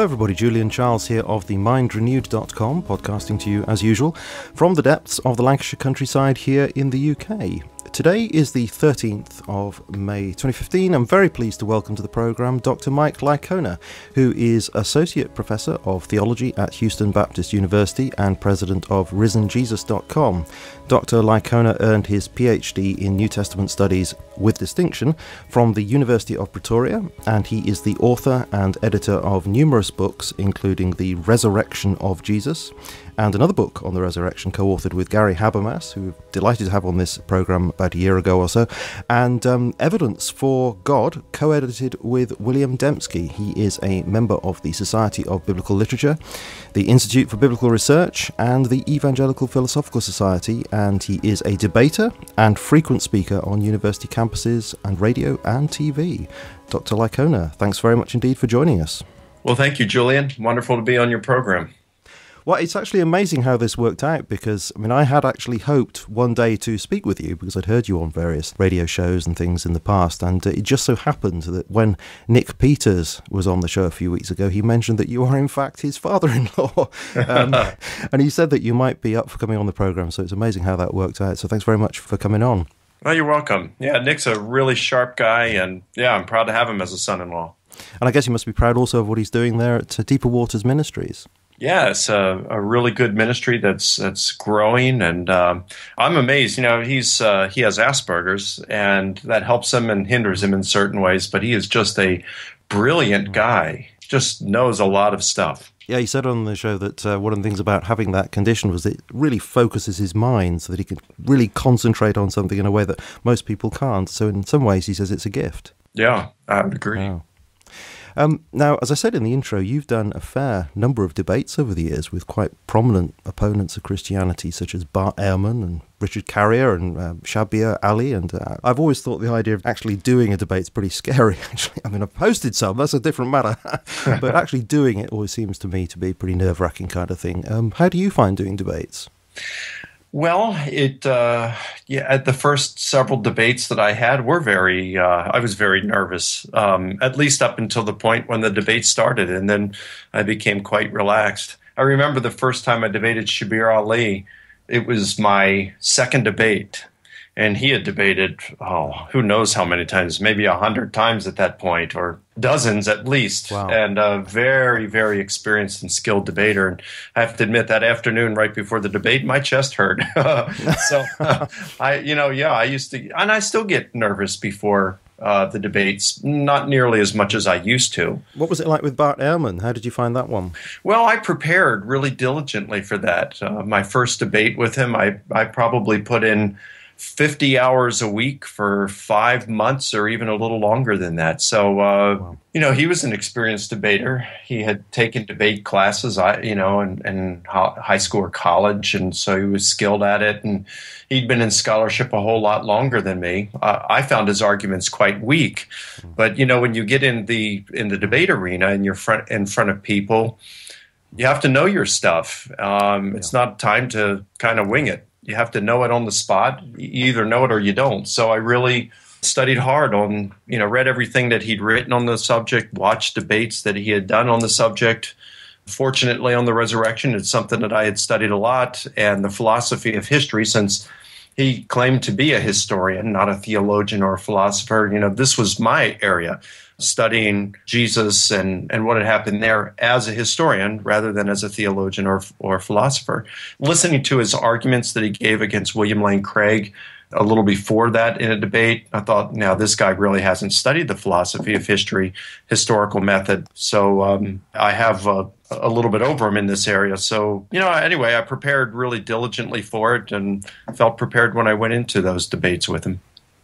Hello everybody, Julian Charles here of the mindrenewed.com, podcasting to you as usual from the depths of the Lancashire countryside here in the UK. Today is the 13th of May 2015. I'm very pleased to welcome to the programme Dr. Mike Licona, who is Associate Professor of Theology at Houston Baptist University and President of RisenJesus.com. Dr. Licona earned his PhD in New Testament Studies with distinction from the University of Pretoria, and he is the author and editor of numerous books, including The Resurrection of Jesus, and another book on the resurrection co-authored with Gary Habermas, who we're delighted to have on this programme about a year ago or so, and Evidence for God, co-edited with William Dembski. He is a member of the Society of Biblical Literature, the Institute for Biblical Research, and the Evangelical Philosophical Society, and he is a debater and frequent speaker on university campuses and radio and TV. Dr. Licona, thanks very much indeed for joining us. Well, thank you, Julian. Wonderful to be on your program. Well, it's actually amazing how this worked out because, I had actually hoped one day to speak with you because I'd heard you on various radio shows and things in the past, and it just so happened that when Nick Peters was on the show a few weeks ago, he mentioned that you are in fact his father-in-law, and he said that you might be up for coming on the program, so it's amazing how that worked out. So thanks very much for coming on. Well, you're welcome. Yeah, Nick's a really sharp guy, and I'm proud to have him as a son-in-law. And I guess you must be proud also of what he's doing there at Deeper Waters Ministries. Yeah, it's a really good ministry that's growing, and I'm amazed. He has Asperger's, and that helps him and hinders him in certain ways. But he is just a brilliant guy. Just knows a lot of stuff. Yeah, he said on the show that one of the things about having that condition was that it really focuses his mind so that he can really concentrate on something in a way that most people can't. So in some ways, he says it's a gift. Yeah, I would agree. Wow. Now, as I said in the intro, you've done a fair number of debates over the years with quite prominent opponents of Christianity, such as Bart Ehrman and Richard Carrier and Shabir Ali. And I've always thought the idea of actually doing a debate is pretty scary, actually. I've posted some, that's a different matter. But actually doing it always seems to me to be a pretty nerve-wracking kind of thing. How do you find doing debates? Well, at the first several debates that I had were I was very nervous, at least up until the point when the debate started, and then I became quite relaxed. I remember the first time I debated Shabir Ali, it was my second debate, and he had debated, who knows how many times, maybe 100 times at that point, or dozens at least. Wow. And a very, very experienced and skilled debater. And I have to admit, that afternoon right before the debate, my chest hurt. So I used to, and I still get nervous before the debates, not nearly as much as I used to. What was it like with Bart Ehrman? How did you find that one? Well, I prepared really diligently for that. My first debate with him, I probably put in 50 hours a week for 5 months or even a little longer than that. So, Wow. He was an experienced debater. He had taken debate classes, in high school or college, and so he was skilled at it. And he'd been in scholarship a whole lot longer than me. I found his arguments quite weak. But, when you get in the debate arena and you're in front of people, you have to know your stuff. It's not time to kind of wing it. You have to know it on the spot. You either know it or you don't. So I really studied hard on, read everything that he'd written on the subject, watched debates that he had done on the subject. Fortunately, on the resurrection, it's something that I had studied a lot, and the philosophy of history, since he claimed to be a historian, not a theologian or a philosopher. This was my area, studying Jesus and what had happened there as a historian rather than as a theologian or philosopher. Listening to his arguments that he gave against William Lane Craig a little before that in a debate, I thought, now this guy really hasn't studied the philosophy of history, historical method. So I have a little bit over him in this area. So, anyway, I prepared really diligently for it and felt prepared when I went into those debates with him.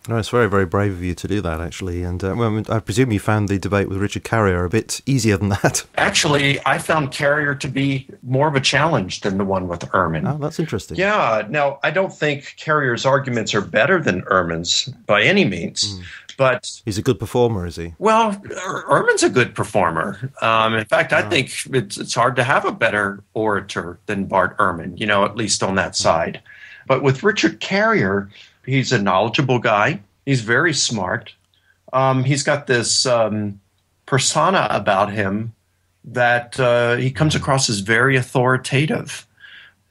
No, it's very, very brave of you to do that, actually. And I presume you found the debate with Richard Carrier a bit easier than that. Actually, I found Carrier to be more of a challenge than the one with Ehrman. Oh, that's interesting. Yeah. Now, I don't think Carrier's arguments are better than Ehrman's by any means. But he's a good performer, is he? Well, Ehrman's a good performer. In fact, I think it's hard to have a better orator than Bart Ehrman, at least on that side. But with Richard Carrier, he's a knowledgeable guy. He's very smart. He's got this persona about him that he comes across as very authoritative.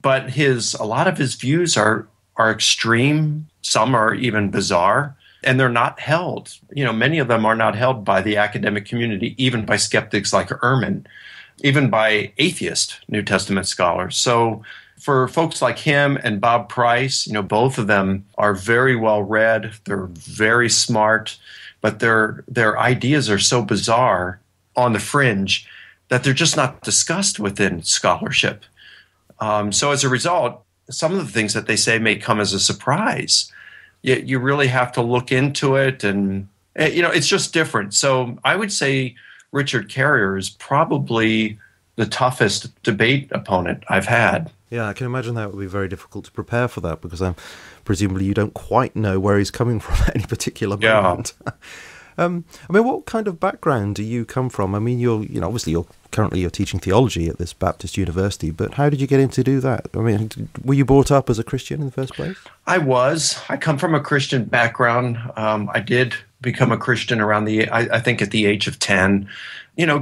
But a lot of his views are extreme. Some are even bizarre, and they're not held. Many of them are not held by the academic community, even by skeptics like Ehrman, even by atheist New Testament scholars. So for folks like him and Bob Price, both of them are very well read. They're very smart, but their ideas are so bizarre on the fringe that they're just not discussed within scholarship. So as a result, some of the things that they say may come as a surprise. You really have to look into it, and it's just different. So I would say Richard Carrier is probably the toughest debate opponent I've had. Yeah, I can imagine that would be very difficult to prepare for that, because presumably you don't quite know where he's coming from at any particular moment. What kind of background do you come from? I mean, obviously you're teaching theology at this Baptist university, but how did you get into do that? I mean, were you brought up as a Christian in the first place? I was. I come from a Christian background. I did become a Christian around I think at the age of 10.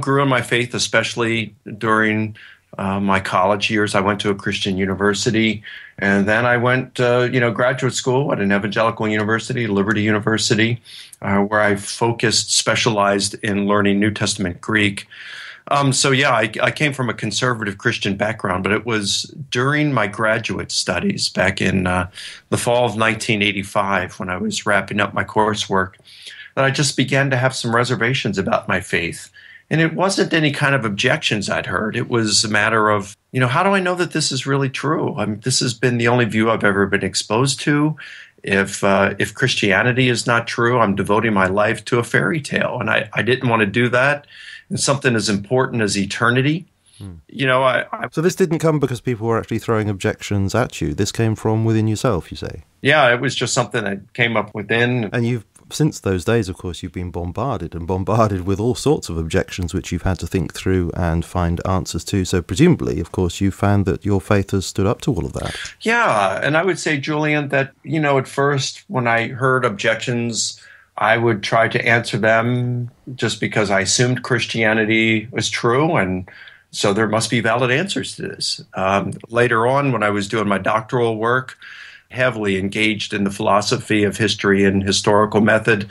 Grew in my faith, especially during my college years. I went to a Christian university, and then I went graduate school at an evangelical university, Liberty University, where I specialized in learning New Testament Greek. I came from a conservative Christian background, but it was during my graduate studies back in the fall of 1985, when I was wrapping up my coursework, that I just began to have some reservations about my faith. And it wasn't any kind of objections I'd heard. It was a matter of, how do I know that this is really true? This has been the only view I've ever been exposed to. If Christianity is not true, I'm devoting my life to a fairy tale. And I didn't want to do that. And something as important as eternity. So this didn't come because people were actually throwing objections at you. This came from within yourself, you say? Yeah, it was just something that came up within. And since those days, of course, you've been bombarded with all sorts of objections which you've had to think through and find answers to. So presumably, of course, you found that your faith has stood up to all of that. Yeah, and I would say, Julian, that, at first, when I heard objections, I would try to answer them just because I assumed Christianity was true, and so there must be valid answers to this. Later on, when I was doing my doctoral work, heavily engaged in the philosophy of history and historical method.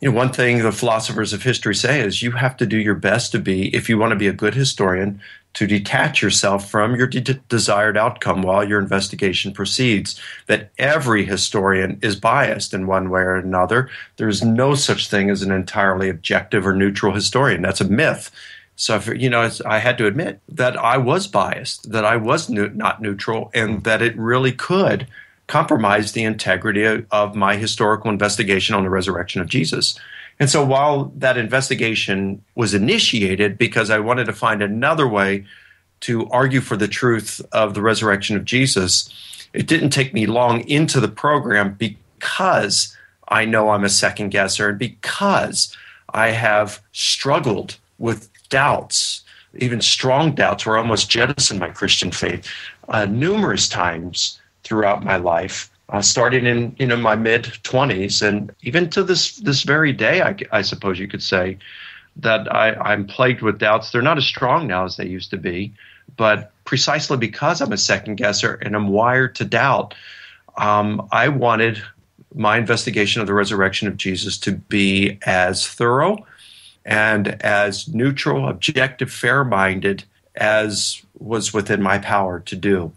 One thing the philosophers of history say is you have to do your best if you want to be a good historian, to detach yourself from your desired outcome while your investigation proceeds. That every historian is biased in one way or another. There is no such thing as an entirely objective or neutral historian. That's a myth. So, I had to admit that I was biased, that I was not neutral, and that it really could compromise the integrity of my historical investigation on the resurrection of Jesus. And so while that investigation was initiated because I wanted to find another way to argue for the truth of the resurrection of Jesus, it didn't take me long into the program because I know I'm a second guesser and because I have struggled with doubts, even strong doubts, where I almost jettisoned my Christian faith numerous times throughout my life, starting in my mid-20s, and even to this very day, I suppose you could say that I'm plagued with doubts. They're not as strong now as they used to be, but precisely because I'm a second guesser and I'm wired to doubt, I wanted my investigation of the resurrection of Jesus to be as thorough and as neutral, objective, fair-minded as was within my power to do.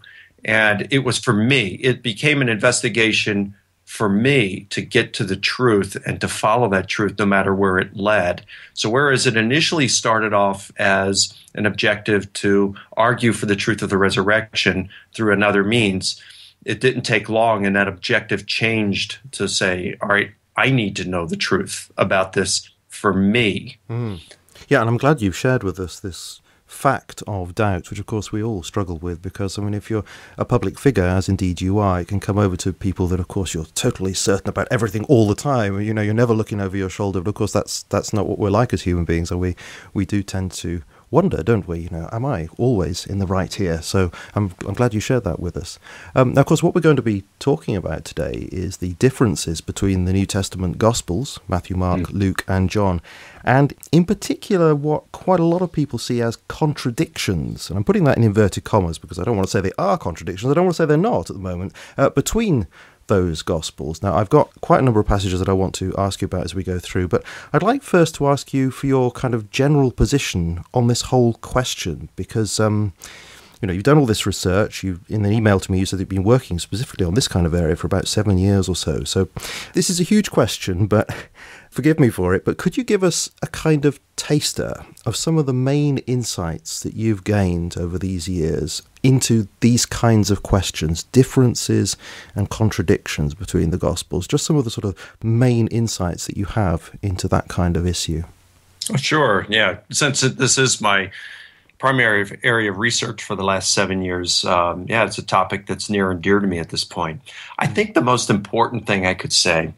And it was for me. It became an investigation for me to get to the truth and to follow that truth no matter where it led. So whereas it initially started off as an objective to argue for the truth of the resurrection through another means, it didn't take long, and that objective changed to say, all right, I need to know the truth about this for me. Yeah, and I'm glad you've shared with us this fact of doubt, which of course we all struggle with, because if you're a public figure, as indeed you are, it can come over to people that of course you're totally certain about everything all the time. You're never looking over your shoulder, but of course that's not what we're like as human beings, and we do tend to wonder, don't we? Am I always in the right here? So I'm glad you shared that with us. Now, of course, what we're going to be talking about today is the differences between the New Testament Gospels, Matthew, Mark, Luke, and John, and in particular, what quite a lot of people see as contradictions. And I'm putting that in inverted commas because I don't want to say they are contradictions. I don't want to say they're not at the moment, between those Gospels. Now, I've got quite a number of passages that I want to ask you about as we go through, but I'd like first to ask you for your kind of general position on this whole question, because you've done all this research. In an email to me, you said you've been working specifically on this kind of area for about 7 years or so. So this is a huge question, but forgive me for it, but could you give us a kind of taster of some of the main insights that you've gained over these years into these kinds of questions, differences and contradictions between the Gospels, just some of the sort of main insights that you have into that kind of issue? Sure, yeah. Since this is my primary area of research for the last 7 years, it's a topic that's near and dear to me at this point. I think the most important thing I could say,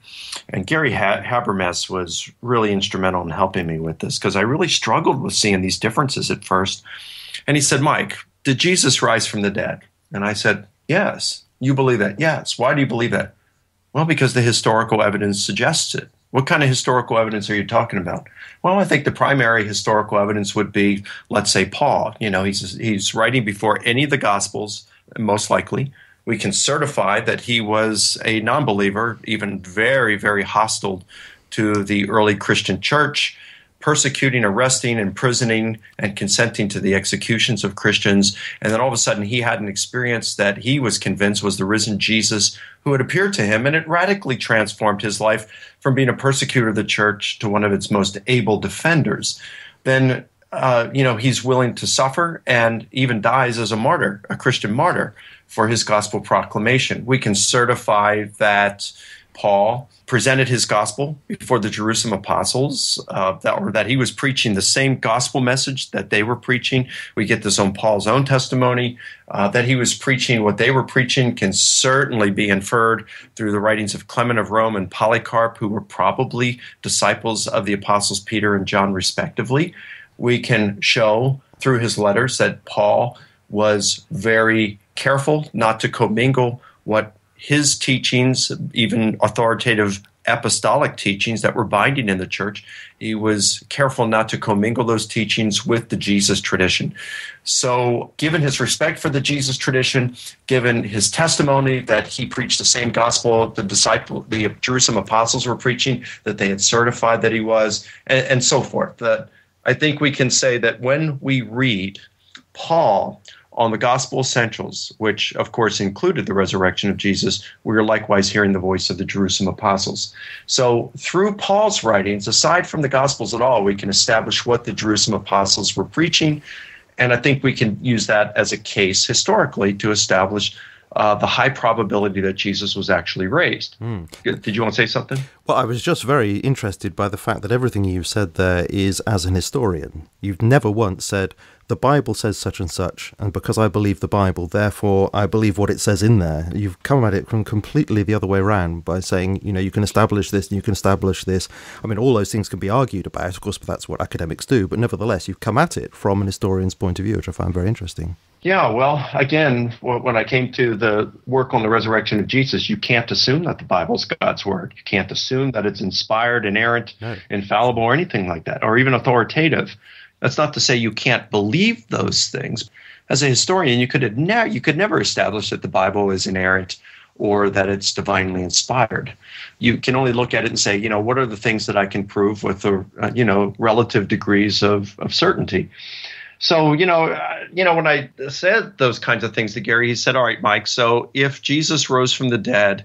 and Gary Habermas was really instrumental in helping me with this, because I really struggled with seeing these differences at first. And he said, Mike, did Jesus rise from the dead? And I said, yes. You believe that? Yes. Why do you believe that? Well, because the historical evidence suggests it. What kind of historical evidence are you talking about? Well, I think the primary historical evidence would be, let's say, Paul. He's writing before any of the Gospels, most likely. We can certify that he was a non-believer, even very, very hostile to the early Christian church, persecuting, arresting, imprisoning, and consenting to the executions of Christians. And then all of a sudden he had an experience that he was convinced was the risen Jesus who had appeared to him, and it radically transformed his life from being a persecutor of the church to one of its most able defenders. Then, he's willing to suffer and even dies as a martyr, a Christian martyr, for his gospel proclamation. We can certify that Paul presented his gospel before the Jerusalem apostles, that he was preaching the same gospel message that they were preaching. We get this on Paul's own testimony. That he was preaching what they were preaching can certainly be inferred through the writings of Clement of Rome and Polycarp, who were probably disciples of the apostles Peter and John, respectively. We can show through his letters that Paul was very careful not to commingle what his teachings, even authoritative apostolic teachings that were binding in the church, he was careful not to commingle those teachings with the Jesus tradition. So given his respect for the Jesus tradition, given his testimony that he preached the same gospel the Jerusalem apostles were preaching, that they had certified that he was, and so forth, that I think we can say that when we read Paul on the Gospel Essentials, which of course included the resurrection of Jesus, we are likewise hearing the voice of the Jerusalem apostles. So through Paul's writings, aside from the Gospels at all, we can establish what the Jerusalem apostles were preaching, and I think we can use that as a case historically to establish the high probability that Jesus was actually raised. Did you want to say something? Well, I was just very interested by the fact that everything you've said there is as an historian. You've never once said, the Bible says such and such, and because I believe the Bible, therefore I believe what it says in there. You've come at it from completely the other way around by saying, you can establish this and you can establish this. I mean, all those things can be argued about, of course, but that's what academics do. But nevertheless, you've come at it from an historian's point of view, which I find very interesting. Yeah, well, again, when I came to the work on the resurrection of Jesus, you can't assume that the Bible's God's word. You can't assume that it's inspired, inerrant, infallible, or anything like that, or even authoritative. That's not to say you can't believe those things. As a historian, you could never establish that the Bible is inerrant or that it's divinely inspired. You can only look at it and say, what are the things that I can prove with relative degrees of certainty. So, when I said those kinds of things to Gary, he said, all right, Mike, so if Jesus rose from the dead,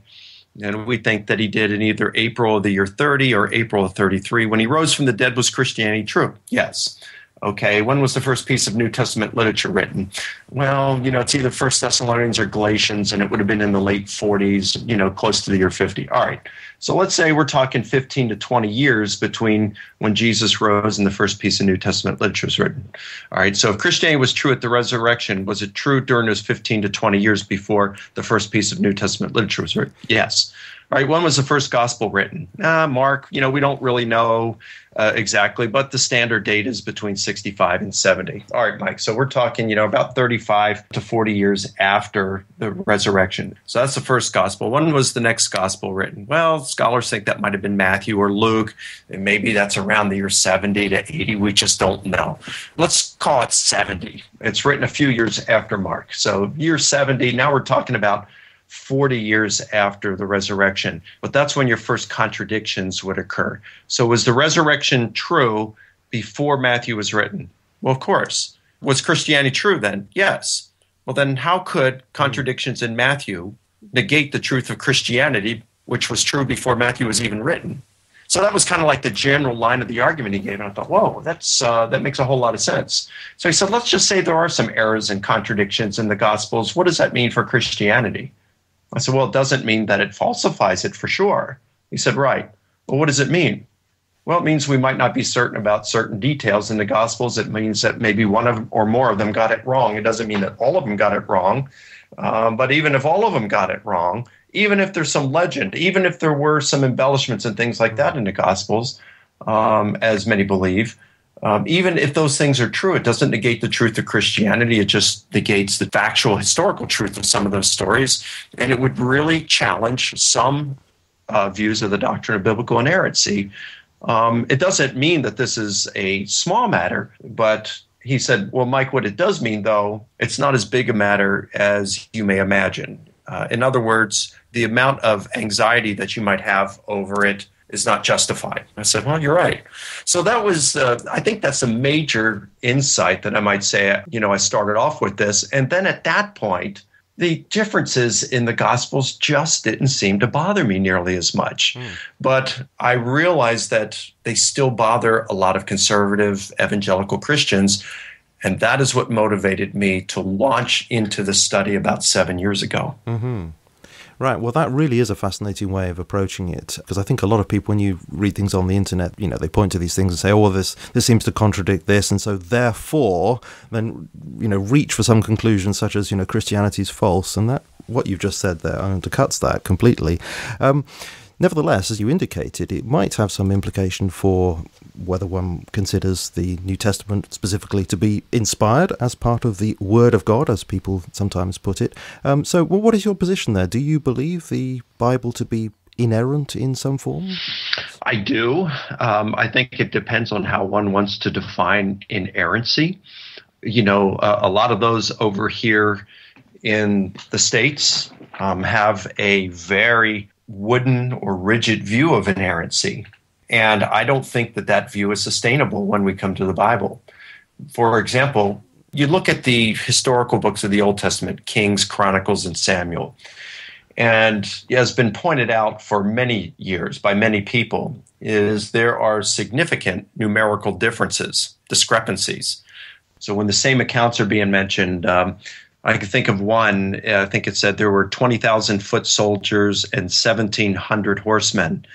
and we think that he did in either April of the year 30 or April of 33, when he rose from the dead, was Christianity true? Yes. Okay, when was the first piece of New Testament literature written? Well, it's either 1 Thessalonians or Galatians, and it would have been in the late 40s, close to the year 50. All right, so let's say we're talking 15 to 20 years between when Jesus rose and the first piece of New Testament literature was written. All right, so if Christianity was true at the resurrection, was it true during those 15 to 20 years before the first piece of New Testament literature was written? Yes. All right, when was the first gospel written? Mark, we don't really know exactly, but the standard date is between 65 and 70. All right, Mike, so we're talking, about 35 to 40 years after the resurrection. So that's the first gospel. When was the next gospel written? Well, scholars think that might have been Matthew or Luke, and maybe that's around the year 70 to 80. We just don't know. Let's call it 70. It's written a few years after Mark. So year 70, now we're talking about 40 years after the resurrection. But that's when your first contradictions would occur. So was the resurrection true before Matthew was written? Well, of course. Was Christianity true then? Yes. Well, then how could contradictions in Matthew negate the truth of Christianity, which was true before Matthew was even written? So that was kind of like the general line of the argument he gave. And I thought, whoa, that makes a whole lot of sense. So he said, let's just say there are some errors and contradictions in the Gospels. What does that mean for Christianity? I said, well, it doesn't mean that it falsifies it for sure. He said, right. Well, what does it mean? Well, it means we might not be certain about certain details in the Gospels. It means that maybe one of or more of them got it wrong. It doesn't mean that all of them got it wrong. But even if all of them got it wrong, even if there's some legend, even if there were some embellishments and things like that in the Gospels, as many believe, even if those things are true, it doesn't negate the truth of Christianity. It just negates the factual, historical truth of some of those stories. And it would really challenge some views of the doctrine of biblical inerrancy. It doesn't mean that this is a small matter, but he said, well, Mike, what it does mean, though, it's not as big a matter as you may imagine. In other words, the amount of anxiety that you might have over it is not justified. I said, well, you're right. So that was, I think that's a major insight that I might say, I started off with this. And then at that point, the differences in the Gospels just didn't seem to bother me nearly as much. But I realized that they still bother a lot of conservative evangelical Christians. And that is what motivated me to launch into the study about 7 years ago. Mm-hmm. Right. Well, that really is a fascinating way of approaching it, because I think a lot of people, when you read things on the internet, they point to these things and say, oh, well, this seems to contradict this. And so therefore, then, reach for some conclusions such as, Christianity is false. And that what you've just said there undercuts that completely. Nevertheless, as you indicated, it might have some implication for whether one considers the New Testament specifically to be inspired as part of the Word of God, as people sometimes put it. So what is your position there? Do you believe the Bible to be inerrant in some form? I do. I think it depends on how one wants to define inerrancy. A lot of those over here in the States have a very wooden or rigid view of inerrancy. And I don't think that view is sustainable when we come to the Bible. For example, you look at the historical books of the Old Testament, Kings, Chronicles, and Samuel. And it has been pointed out for many years by many people is there are significant numerical differences, discrepancies. So when the same accounts are being mentioned, I can think of one. I think it said there were 20,000 foot soldiers and 1,700 horsemen.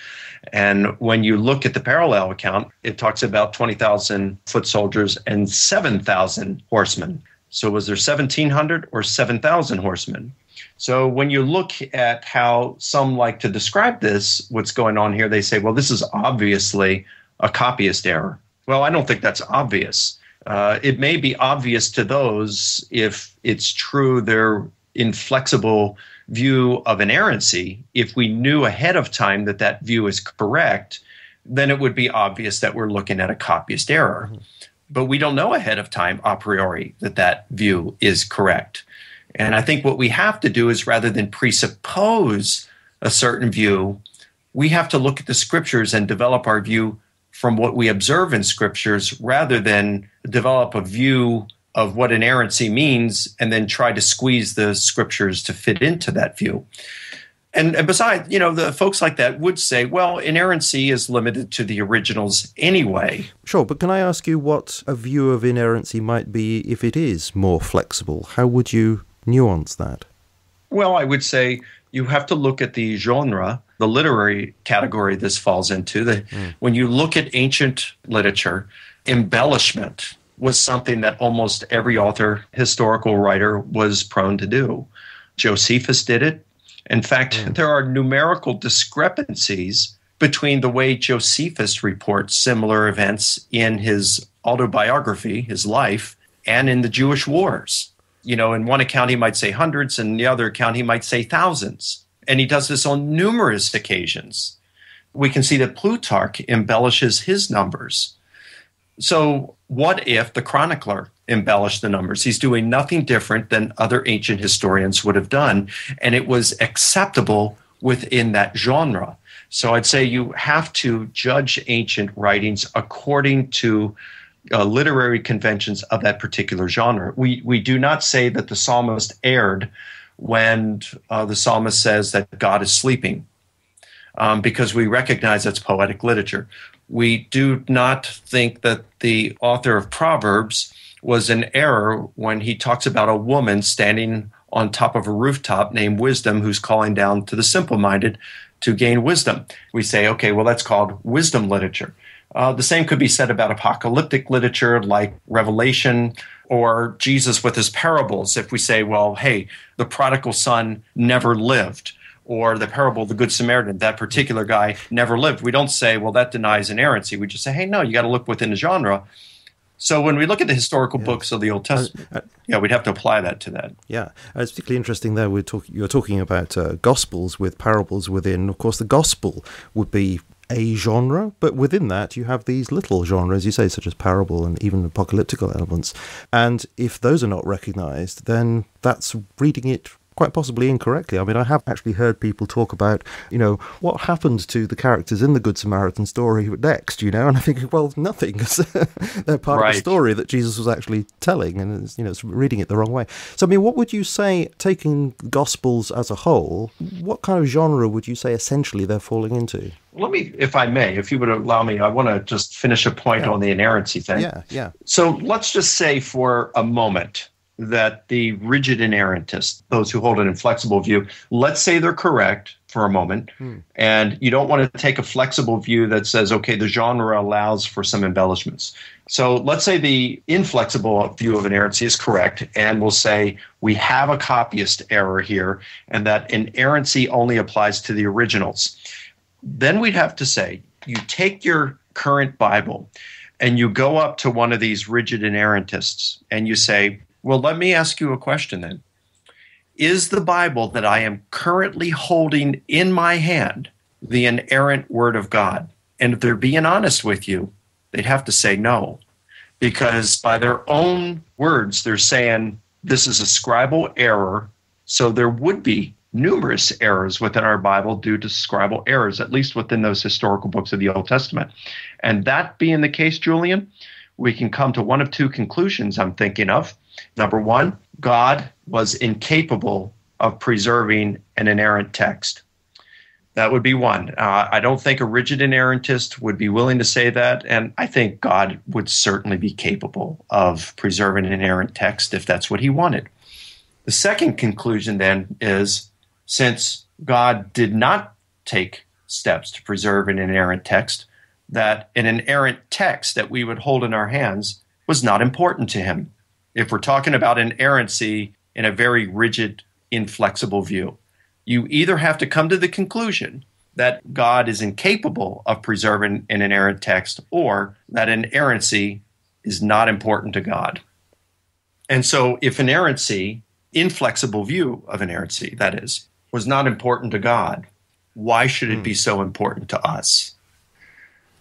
And when you look at the parallel account, it talks about 20,000 foot soldiers and 7,000 horsemen. So was there 1,700 or 7,000 horsemen? So when you look at how some like to describe this, what's going on here, they say, well, this is obviously a copyist error. Well, I don't think that's obvious. It may be obvious to those if it's true their inflexible view of inerrancy. If we knew ahead of time that view is correct, then it would be obvious that we're looking at a copyist error. But we don't know ahead of time a priori that view is correct. And I think what we have to do is rather than presuppose a certain view, we have to look at the scriptures and develop our view from what we observe in scriptures rather than develop a view of what inerrancy means and then try to squeeze the scriptures to fit into that view. And besides, the folks like that would say, well, inerrancy is limited to the originals anyway. Sure, but can I ask you what a view of inerrancy might be if it is more flexible? How would you nuance that? Well, I would say you have to look at the genre, the literary category this falls into. When you look at ancient literature, embellishment was something that almost every author, historical writer was prone to do. Josephus did it, In fact, there are numerical discrepancies between the way Josephus reports similar events in his autobiography, his life, and in the Jewish wars. In one account he might say hundreds, and in the other account he might say thousands. And he does this on numerous occasions. We can see that Plutarch embellishes his numbers. So what if the chronicler embellished the numbers? He's doing nothing different than other ancient historians would have done, and it was acceptable within that genre. So I'd say you have to judge ancient writings according to literary conventions of that particular genre. We do not say that the psalmist erred when the psalmist says that God is sleeping, because we recognize that's poetic literature. We do not think that the author of Proverbs was in error when he talks about a woman standing on top of a rooftop named Wisdom who's calling down to the simple-minded to gain wisdom. We say, okay, well, that's called wisdom literature. The same could be said about apocalyptic literature like Revelation or Jesus with his parables. If we say, well, hey, the prodigal son never lived, or the parable of the Good Samaritan, that particular guy never lived. We don't say, well, that denies inerrancy. We just say, hey, no, you got to look within the genre. So when we look at the historical books of the Old Testament, we'd have to apply that to that. Yeah, it's particularly interesting there. You're talking about Gospels with parables within. Of course, the Gospel would be a genre, but within that you have these little genres, you say, such as parable and even apocalyptical elements. And if those are not recognized, then that's reading it quite possibly incorrectly. I mean, I have actually heard people talk about, what happened to the characters in the Good Samaritan story next, and I think, well, nothing. They're part of the story that Jesus was actually telling, and it's reading it the wrong way. So, I mean, what would you say, taking Gospels as a whole, what kind of genre would you say essentially they're falling into? Let me, if I may, if you would allow me, I want to just finish a point on the inerrancy thing. Yeah. So let's just say for a moment that the rigid inerrantists, those who hold an inflexible view, let's say they're correct for a moment, and you don't want to take a flexible view that says, okay, the genre allows for some embellishments. So let's say the inflexible view of inerrancy is correct, and we'll say we have a copyist error here, and that inerrancy only applies to the originals. Then we'd have to say, you take your current Bible, and you go up to one of these rigid inerrantists, and you say, well, let me ask you a question then. Is the Bible that I am currently holding in my hand the inerrant Word of God? And if they're being honest with you, they'd have to say no. Because by their own words, they're saying this is a scribal error, so there would be numerous errors within our Bible due to scribal errors, at least within those historical books of the Old Testament. And that being the case, Julian, we can come to one of two conclusions I'm thinking of. Number one, God was incapable of preserving an inerrant text. That would be one. I don't think a rigid inerrantist would be willing to say that, and I think God would certainly be capable of preserving an inerrant text if that's what he wanted. The second conclusion then is, since God did not take steps to preserve an inerrant text, that an inerrant text that we would hold in our hands was not important to him. If we're talking about inerrancy in a very rigid, inflexible view, you either have to come to the conclusion that God is incapable of preserving an inerrant text, or that inerrancy is not important to God. And so if inerrancy, inflexible view of inerrancy, that is, was not important to God, why should it be so important to us?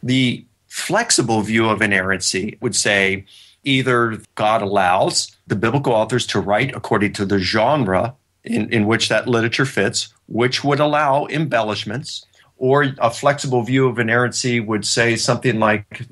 The flexible view of inerrancy would say either God allows the biblical authors to write according to the genre in which that literature fits, which would allow embellishments, or a flexible view of inerrancy would say something like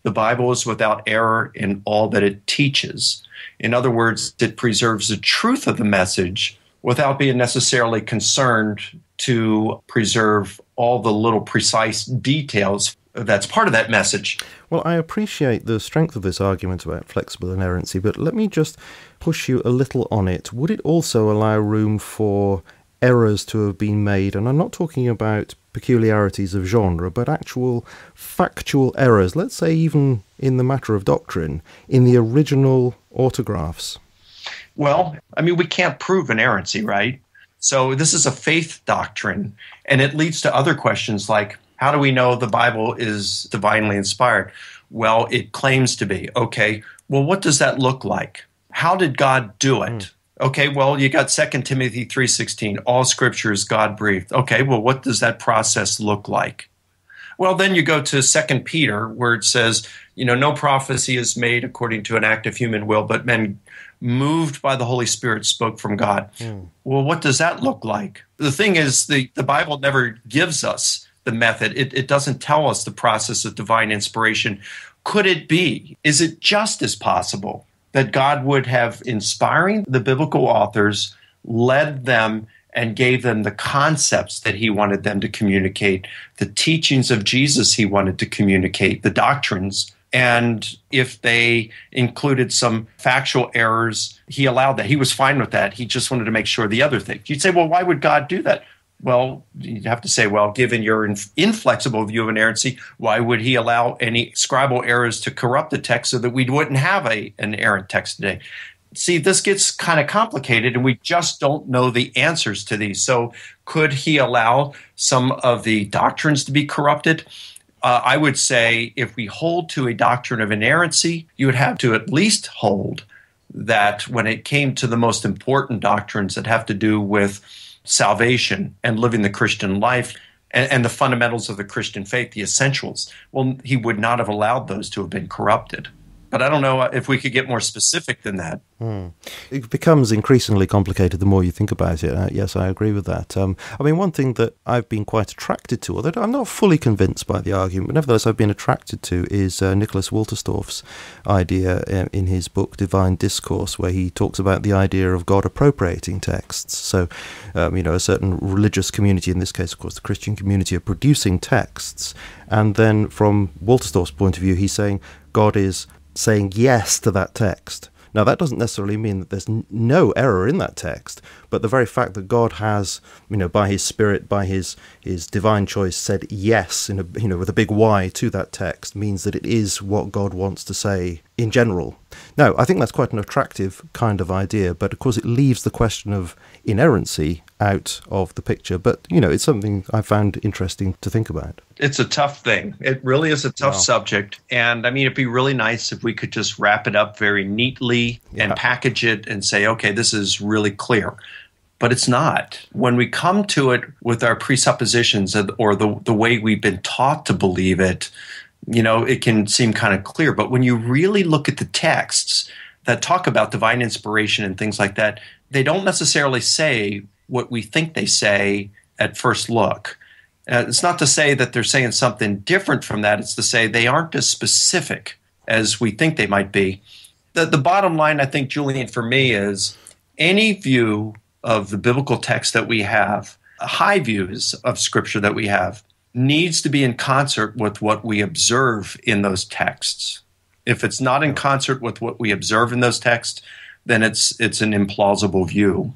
the Bible is without error in all that it teaches. In other words, it preserves the truth of the message without being necessarily concerned to preserve all the little precise details that's part of that message. Well, I appreciate the strength of this argument about flexible inerrancy, but let me just push you a little on it. Would it also allow room for errors to have been made? And I'm not talking about peculiarities of genre, but actual factual errors, let's say even in the matter of doctrine, in the original autographs. Well, I mean, we can't prove inerrancy, right? So this is a faith doctrine, and it leads to other questions like, how do we know the Bible is divinely inspired? Well, it claims to be. Okay, well, what does that look like? How did God do it? Okay, well, you got 2 Timothy 3:16, all scripture is God-breathed. Okay, well, what does that process look like? Well, then you go to 2 Peter, where it says, no prophecy is made according to an act of human will, but men moved by the Holy Spirit spoke from God. Well, what does that look like? The thing is, the Bible never gives us the method. It doesn't tell us the process of divine inspiration. Could it be? Is it just as possible that God would have, inspiring the biblical authors, led them and gave them the concepts that he wanted them to communicate, the teachings of Jesus he wanted to communicate, the doctrines, and if they included some factual errors, he allowed that. He was fine with that. He just wanted to make sure the other thing. You'd say, well, why would God do that? Well, you'd have to say, well, given your inflexible view of inerrancy, why would he allow any scribal errors to corrupt the text so that we wouldn't have an errant text today? See, this gets kind of complicated, and we just don't know the answers to these. So could he allow some of the doctrines to be corrupted? I would say if we hold to a doctrine of inerrancy, you would have to at least hold that when it came to the most important doctrines that have to do with salvation and living the Christian life and the fundamentals of the Christian faith, the essentials, well, he would not have allowed those to have been corrupted. But I don't know if we could get more specific than that. It becomes increasingly complicated the more you think about it. Yes, I agree with that. One thing that I've been quite attracted to, although I'm not fully convinced by the argument, but nevertheless I've been attracted to, is Nicholas Wolterstorff's idea in his book Divine Discourse, where he talks about the idea of God appropriating texts. So, a certain religious community, in this case, of course, the Christian community, are producing texts. And then from Wolterstorff's point of view, he's saying God is saying yes to that text. Now, that doesn't necessarily mean that there's no error in that text, but the very fact that God has, by his Spirit, by his divine choice, said yes, with a big Y to that text, means that it is what God wants to say in general. Now, I think that's quite an attractive kind of idea, but of course it leaves the question of inerrancy out of the picture. But, it's something I found interesting to think about. It's a tough thing. It really is a tough subject. And it'd be really nice if we could just wrap it up very neatly and package it and say, okay, this is really clear. But it's not. When we come to it with our presuppositions or the way we've been taught to believe it, it can seem kind of clear. But when you really look at the texts that talk about divine inspiration and things like that, they don't necessarily say what we think they say at first look. It's not to say that they're saying something different from that. It's to say they aren't as specific as we think they might be. The bottom line, I think, Julian, for me is any view of the biblical text that we have, high views of Scripture that we have, needs to be in concert with what we observe in those texts. If it's not in concert with what we observe in those texts, then it's an implausible view.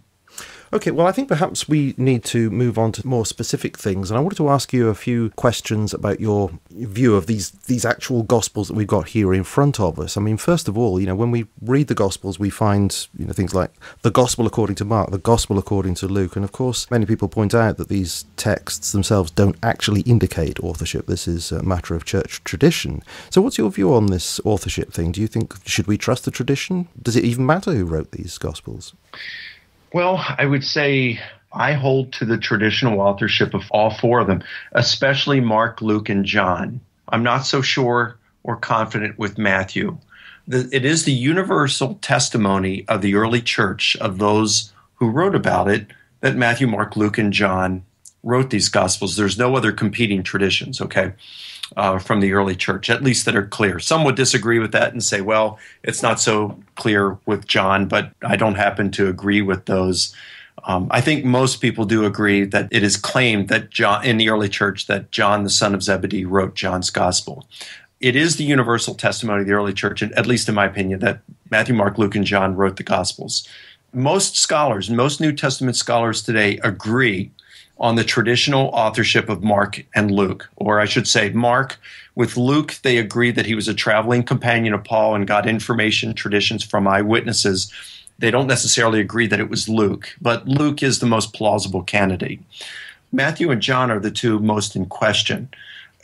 Okay, well, I think perhaps we need to move on to more specific things. And I wanted to ask you a few questions about your view of these actual Gospels that we've got here in front of us. First of all, when we read the Gospels, we find, things like the Gospel according to Mark, the Gospel according to Luke. And of course, many people point out that these texts themselves don't actually indicate authorship. This is a matter of church tradition. So what's your view on this authorship thing? Do you think, should we trust the tradition? Does it even matter who wrote these Gospels? Well, I would say I hold to the traditional authorship of all four of them, especially Mark, Luke, and John. I'm not so sure or confident with Matthew. It is the universal testimony of the early church, of those who wrote about it, that Matthew, Mark, Luke, and John wrote these Gospels. There's no other competing traditions, from the early church, at least that are clear. Some would disagree with that and say, well, it's not so clear with John, but I don't happen to agree with those. I think most people do agree that it is claimed that John, in the early church, that John, the son of Zebedee, wrote John's Gospel. It is the universal testimony of the early church, at least in my opinion, that Matthew, Mark, Luke, and John wrote the Gospels. Most scholars, most New Testament scholars today agree on the traditional authorship of Mark and Luke, or I should say Mark. With Luke, they agree that he was a traveling companion of Paul and got information, traditions from eyewitnesses. They don't necessarily agree that it was Luke, but Luke is the most plausible candidate. Matthew and John are the two most in question.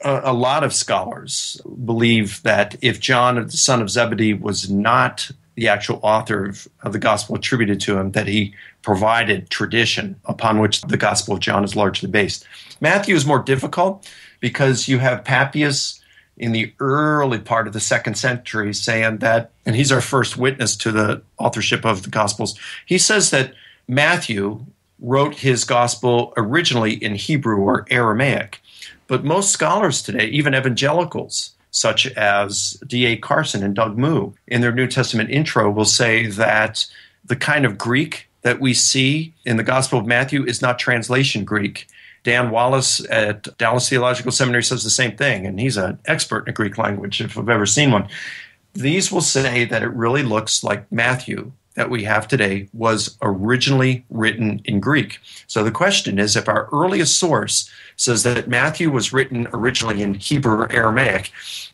A lot of scholars believe that if John, the son of Zebedee, was not the actual author of the gospel attributed to him, that he provided tradition upon which the Gospel of John is largely based. Matthew is more difficult because you have Papias in the early part of the 2nd century saying that, and he's our first witness to the authorship of the Gospels, he says that Matthew wrote his gospel originally in Hebrew or Aramaic. But most scholars today, even evangelicals, such as D.A. Carson and Doug Moo, in their New Testament intro will say that the kind of Greek that we see in the Gospel of Matthew is not translation Greek. Dan Wallace at Dallas Theological Seminary says the same thing, and he's an expert in the Greek language if I've ever seen one. These will say that it really looks like Matthew that we have today was originally written in Greek. So the question is, if our earliest source says that Matthew was written originally in Hebrew or Aramaic,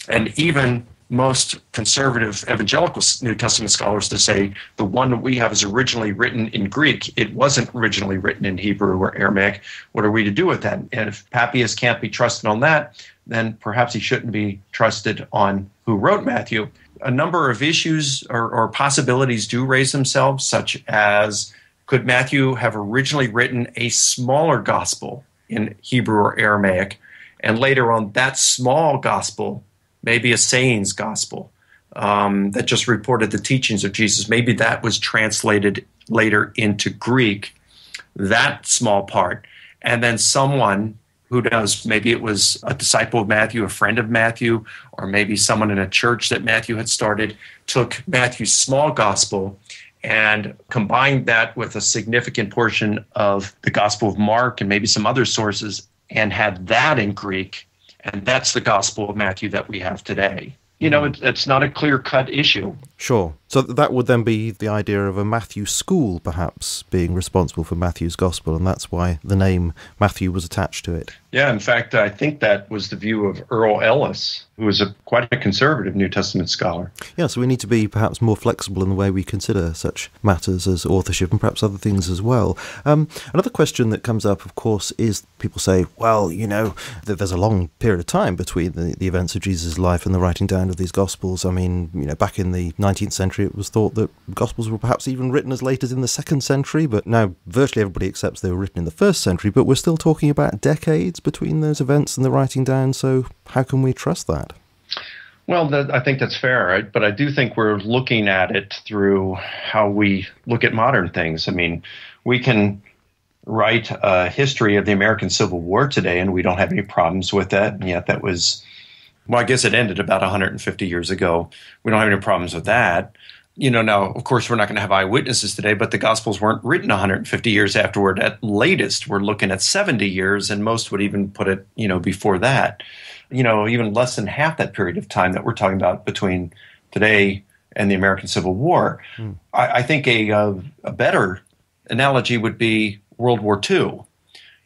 and even most conservative evangelical New Testament scholars to say the one that we have is originally written in Greek, it wasn't originally written in Hebrew or Aramaic, what are we to do with that? And if Papias can't be trusted on that, then perhaps he shouldn't be trusted on who wrote Matthew. A number of issues or possibilities do raise themselves, such as could Matthew have originally written a smaller gospel in Hebrew or Aramaic, and later on that small gospel, maybe a sayings gospel that just reported the teachings of Jesus, maybe that was translated later into Greek, that small part, and then someone who knows, maybe it was a disciple of Matthew, a friend of Matthew, or maybe someone in a church that Matthew had started, took Matthew's small gospel and combined that with a significant portion of the Gospel of Mark and maybe some other sources and had that in Greek. And that's the Gospel of Matthew that we have today. You know, it's not a clear-cut issue. Sure. So that would then be the idea of a Matthew school, perhaps, being responsible for Matthew's gospel, and that's why the name Matthew was attached to it. Yeah, in fact, I think that was the view of Earl Ellis, who was quite a conservative New Testament scholar. Yeah, so we need to be perhaps more flexible in the way we consider such matters as authorship and perhaps other things as well. Another question that comes up, of course, is people say, well, you know, that there's a long period of time between the events of Jesus' life and the writing down of these Gospels. I mean, you know, back in the 19th century, it was thought that Gospels were perhaps even written as late as in the 2nd century, but now virtually everybody accepts they were written in the 1st century, but we're still talking about decades between those events and the writing down, so how can we trust that? Well, I think that's fair, right? But I do think we're looking at it through how we look at modern things. I mean, we can write a history of the American Civil War today, and we don't have any problems with that, and yet that was, well, I guess it ended about 150 years ago. We don't have any problems with that. You know, now, of course, we're not going to have eyewitnesses today, but the Gospels weren't written 150 years afterward. At latest, we're looking at 70 years, and most would even put it, you know, before that. You know, even less than half that period of time that we're talking about between today and the American Civil War. I think a better analogy would be World War II.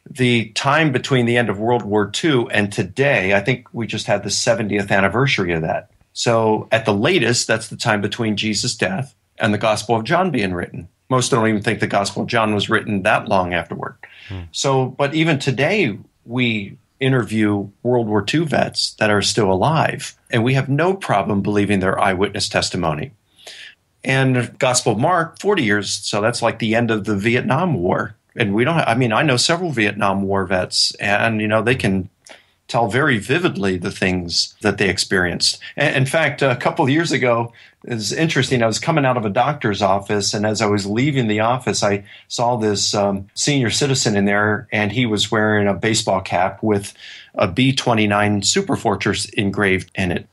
The time between the end of World War II and today, I think we just had the 70th anniversary of that. So at the latest, that's the time between Jesus' death and the Gospel of John being written. Most don't even think the Gospel of John was written that long afterward. So, but even today, we interview World War II vets that are still alive, and we have no problem believing their eyewitness testimony. And the Gospel of Mark, 40 years, so that's like the end of the Vietnam War. And we don't, I mean, I know several Vietnam War vets, and, you know, they can tell very vividly the things that they experienced. And in fact, a couple of years ago, it was interesting. I was coming out of a doctor's office, and as I was leaving the office, I saw this senior citizen in there, and he was wearing a baseball cap with a B-29 Superfortress engraved in it.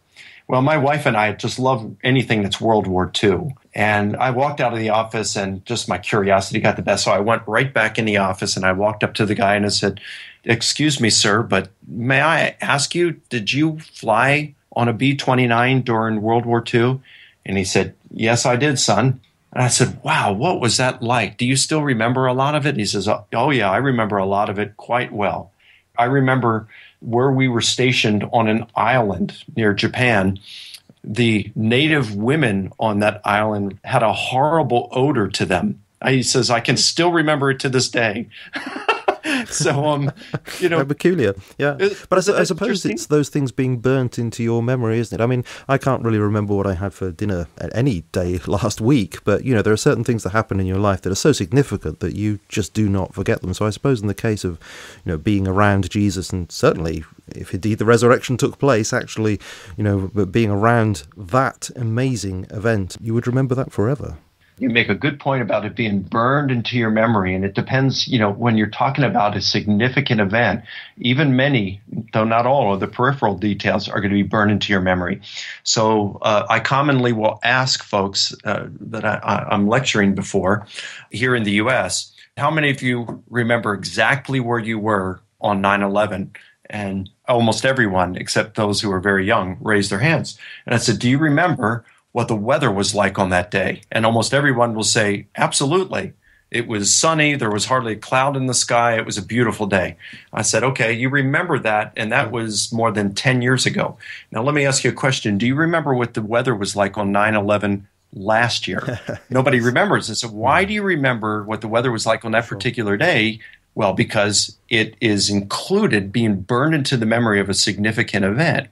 Well, my wife and I just love anything that's World War II. And I walked out of the office, and just my curiosity got the best. So I went right back in the office, and I walked up to the guy and I said, "Excuse me, sir, but may I ask you, did you fly on a B-29 during World War II?" And he said, "Yes, I did, son." And I said, "Wow, what was that like? Do you still remember a lot of it?" He says, "Oh yeah, I remember a lot of it quite well. I remember where we were stationed on an island near Japan the native women on that island had a horrible odor to them. He says, I can still remember it to this day. So, How peculiar, yeah. But I suppose it's those things being burnt into your memory, isn't it? I mean, I can't really remember what I had for dinner any day last week, but, there are certain things that happen in your life that are so significant that you just do not forget them. So I suppose in the case of, being around Jesus, and certainly if indeed the resurrection took place, actually, but being around that amazing event, you would remember that forever. You make a good point about it being burned into your memory. And it depends, when you're talking about a significant event, even many, though not all, of the peripheral details are going to be burned into your memory. So I commonly will ask folks that I'm lecturing before here in the U.S., how many of you remember exactly where you were on 9/11? And almost everyone, except those who are very young, raised their hands. And I said, do you remember what the weather was like on that day? And almost everyone will say, absolutely. It was sunny. There was hardly a cloud in the sky. It was a beautiful day. I said, okay, you remember that, and that was more than 10 years ago. Now, let me ask you a question. Do you remember what the weather was like on 9/11 last year? Nobody remembers. I said, why do you remember what the weather was like on that particular day? Well, because it is included being burned into the memory of a significant event.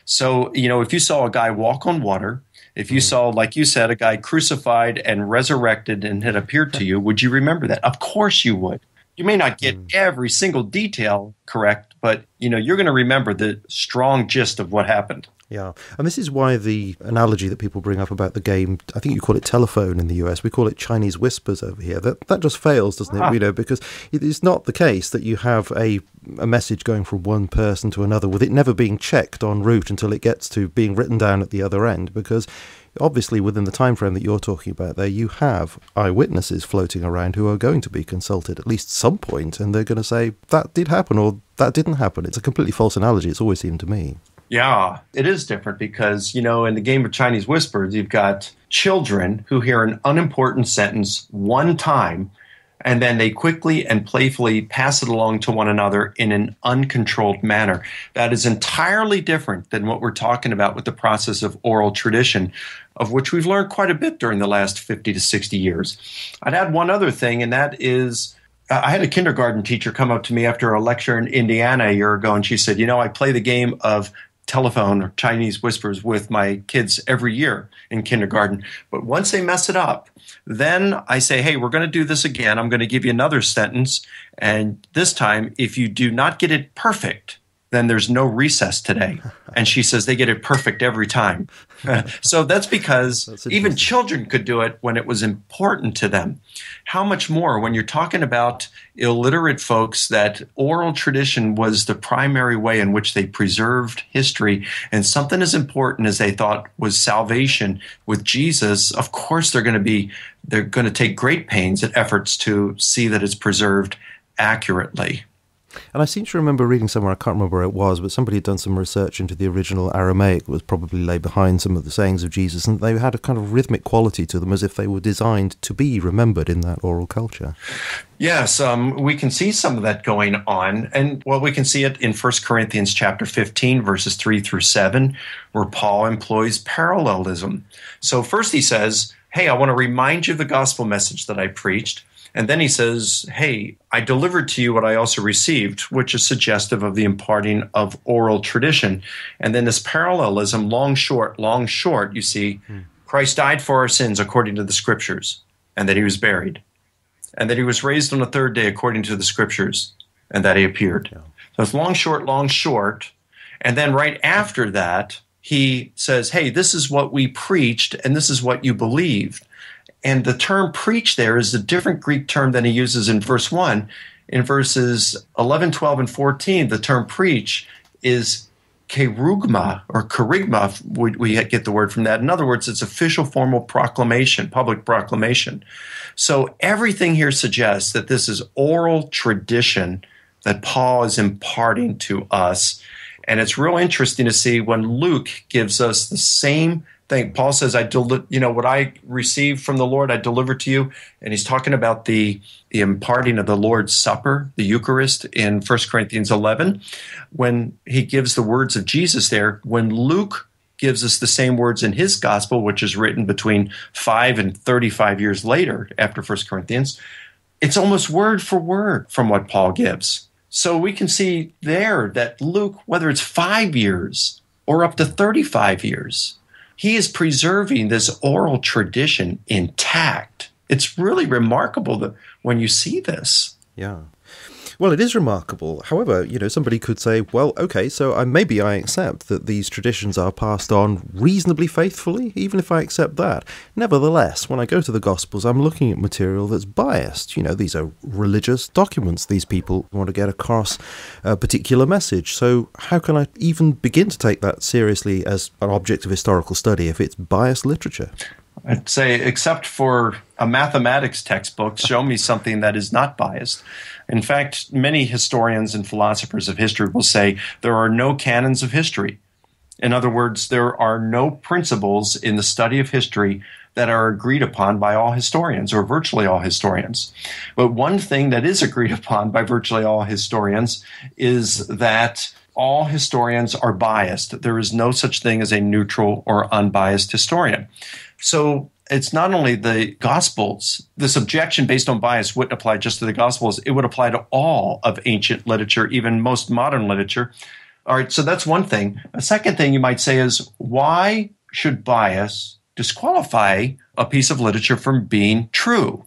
So, if you saw a guy walk on water, if you saw, like you said, a guy crucified and resurrected and had appeared to you, would you remember that? Of course you would. You may not get every single detail correct, but you're going to remember the strong gist of what happened. Yeah, and this is why the analogy that people bring up about the game, I think you call it telephone in the US, we call it Chinese whispers over here, that just fails, doesn't it? Because it is not the case that you have a message going from one person to another with it never being checked en route until it gets to being written down at the other end, because obviously within the time frame that you're talking about there, you have eyewitnesses floating around who are going to be consulted at least some point, and they're going to say, that did happen or that didn't happen. It's a completely false analogy, it's always seemed to me. Yeah, it is different because, in the game of Chinese whispers, you've got children who hear an unimportant sentence one time, and then they quickly and playfully pass it along to one another in an uncontrolled manner. That is entirely different than what we're talking about with the process of oral tradition, of which we've learned quite a bit during the last 50 to 60 years. I'd add one other thing, and that is, I had a kindergarten teacher come up to me after a lecture in Indiana a year ago, and she said, I play the game of telephone or Chinese whispers with my kids every year in kindergarten. But once they mess it up, then I say, hey, we're going to do this again. I'm going to give you another sentence. And this time, if you do not get it perfect, then there's no recess today. And she says they get it perfect every time. So that's because even children could do it when it was important to them. How much more when you're talking about illiterate folks, that oral tradition was the primary way in which they preserved history, and something as important as they thought was salvation with Jesus, of course they're going to take great pains and efforts to see that it's preserved accurately. And I seem to remember reading somewhere, I can't remember where it was, but somebody had done some research into the original Aramaic that was probably lay behind some of the sayings of Jesus, and they had a kind of rhythmic quality to them as if they were designed to be remembered in that oral culture. Yes, we can see some of that going on. And we can see it in 1 Corinthians chapter 15, verses 3 through 7, where Paul employs parallelism. So first he says, hey, I want to remind you of the gospel message that I preached. And then he says, hey, I delivered to you what I also received, which is suggestive of the imparting of oral tradition. And then this parallelism, long, short, you see, Christ died for our sins according to the scriptures, and that he was buried, and that he was raised on the third day according to the scriptures, and that he appeared. Yeah. So it's long, short. And then right after that, he says, hey, this is what we preached, and this is what you believed. And the term preach there is a different Greek term than he uses in verse 1. In verses 11, 12, and 14, the term preach is kerugma or kerygma. We get the word from that. In other words, it's official formal proclamation, public proclamation. So everything here suggests that this is oral tradition that Paul is imparting to us. And it's real interesting to see when Luke gives us the same thing. Paul says, what I received from the Lord, I delivered to you. And he's talking about the imparting of the Lord's Supper, the Eucharist, in 1 Corinthians 11. When he gives the words of Jesus there, when Luke gives us the same words in his gospel, which is written between 5 and 35 years later after 1 Corinthians, it's almost word for word from what Paul gives. So we can see there that Luke, whether it's 5 years or up to 35 years, he is preserving this oral tradition intact. It's really remarkable that when you see this. Yeah. Well, it is remarkable. However, somebody could say, well, okay, so maybe I accept that these traditions are passed on reasonably faithfully, even if I accept that. Nevertheless, when I go to the Gospels, I'm looking at material that's biased. These are religious documents. These people want to get across a particular message. So how can I even begin to take that seriously as an object of historical study if it's biased literature? I'd say, except for a mathematics textbook, show me something that is not biased. In fact, many historians and philosophers of history will say there are no canons of history. In other words, there are no principles in the study of history that are agreed upon by all historians, or virtually all historians. But one thing that is agreed upon by virtually all historians is that all historians are biased. There is no such thing as a neutral or unbiased historian. So it's not only the Gospels. This objection based on bias wouldn't apply just to the Gospels. It would apply to all of ancient literature, even most modern literature. All right, so that's one thing. A second thing you might say is, why should bias disqualify a piece of literature from being true?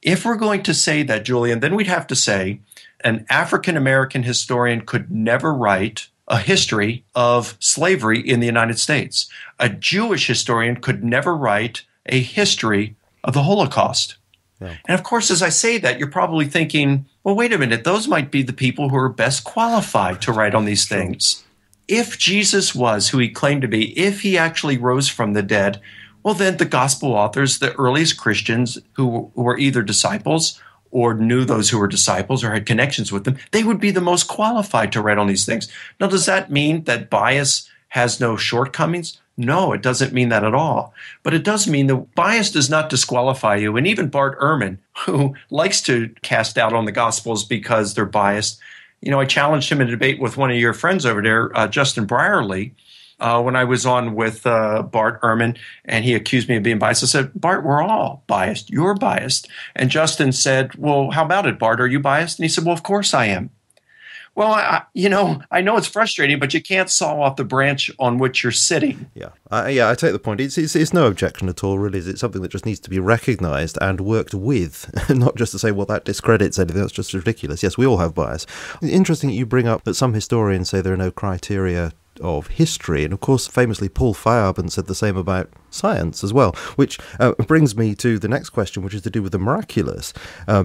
If we're going to say that, Julian, then we'd have to say an African-American historian could never write a history of slavery in the United States. A Jewish historian could never write a history of the Holocaust. Yeah. And of course, as I say that, you're probably thinking, well, wait a minute, those might be the people who are best qualified to write on these things. If Jesus was who he claimed to be, if he actually rose from the dead, well, then the gospel authors, the earliest Christians who were either disciples or knew those who were disciples or had connections with them, they would be the most qualified to write on these things. Now, does that mean that bias has no shortcomings? No, it doesn't mean that at all. But it does mean that bias does not disqualify you. And even Bart Ehrman, who likes to cast doubt on the Gospels because they're biased, I challenged him in a debate with one of your friends over there, Justin Brierley, when I was on with Bart Ehrman, and he accused me of being biased. I said, Bart, we're all biased. You're biased. And Justin said, well, how about it, Bart? Are you biased? And he said, well, of course I am. Well, I know it's frustrating, but you can't saw off the branch on which you're sitting. Yeah, I take the point. It's no objection at all, really. It's something that just needs to be recognised and worked with, not just to say, well, that discredits anything. That's just ridiculous. Yes, we all have bias. Interesting that you bring up that some historians say there are no criteria of history, and of course famously Paul Feyerabend said the same about science as well, which brings me to the next question, which is to do with the miraculous,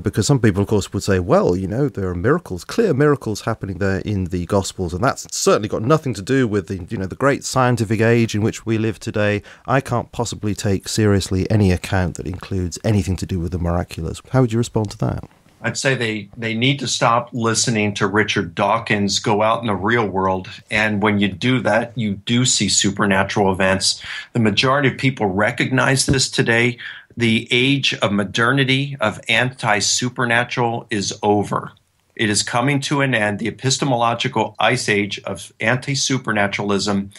because some people of course would say, well, there are miracles, clear miracles happening there in the Gospels, and that's certainly got nothing to do with the great scientific age in which we live today. I can't possibly take seriously any account that includes anything to do with the miraculous. How would you respond to that? I'd say they need to stop listening to Richard Dawkins, go out in the real world. And when you do that, you do see supernatural events. The majority of people recognize this today. The age of modernity, of anti-supernatural, is over. It is coming to an end. The epistemological ice age of anti-supernaturalism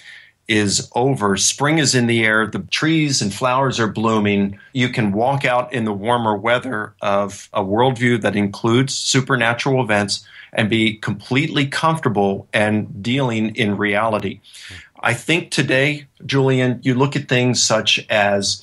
is over. Spring is in the air. The trees and flowers are blooming. You can walk out in the warmer weather of a worldview that includes supernatural events and be completely comfortable and dealing in reality. I think today, Julian, you look at things such as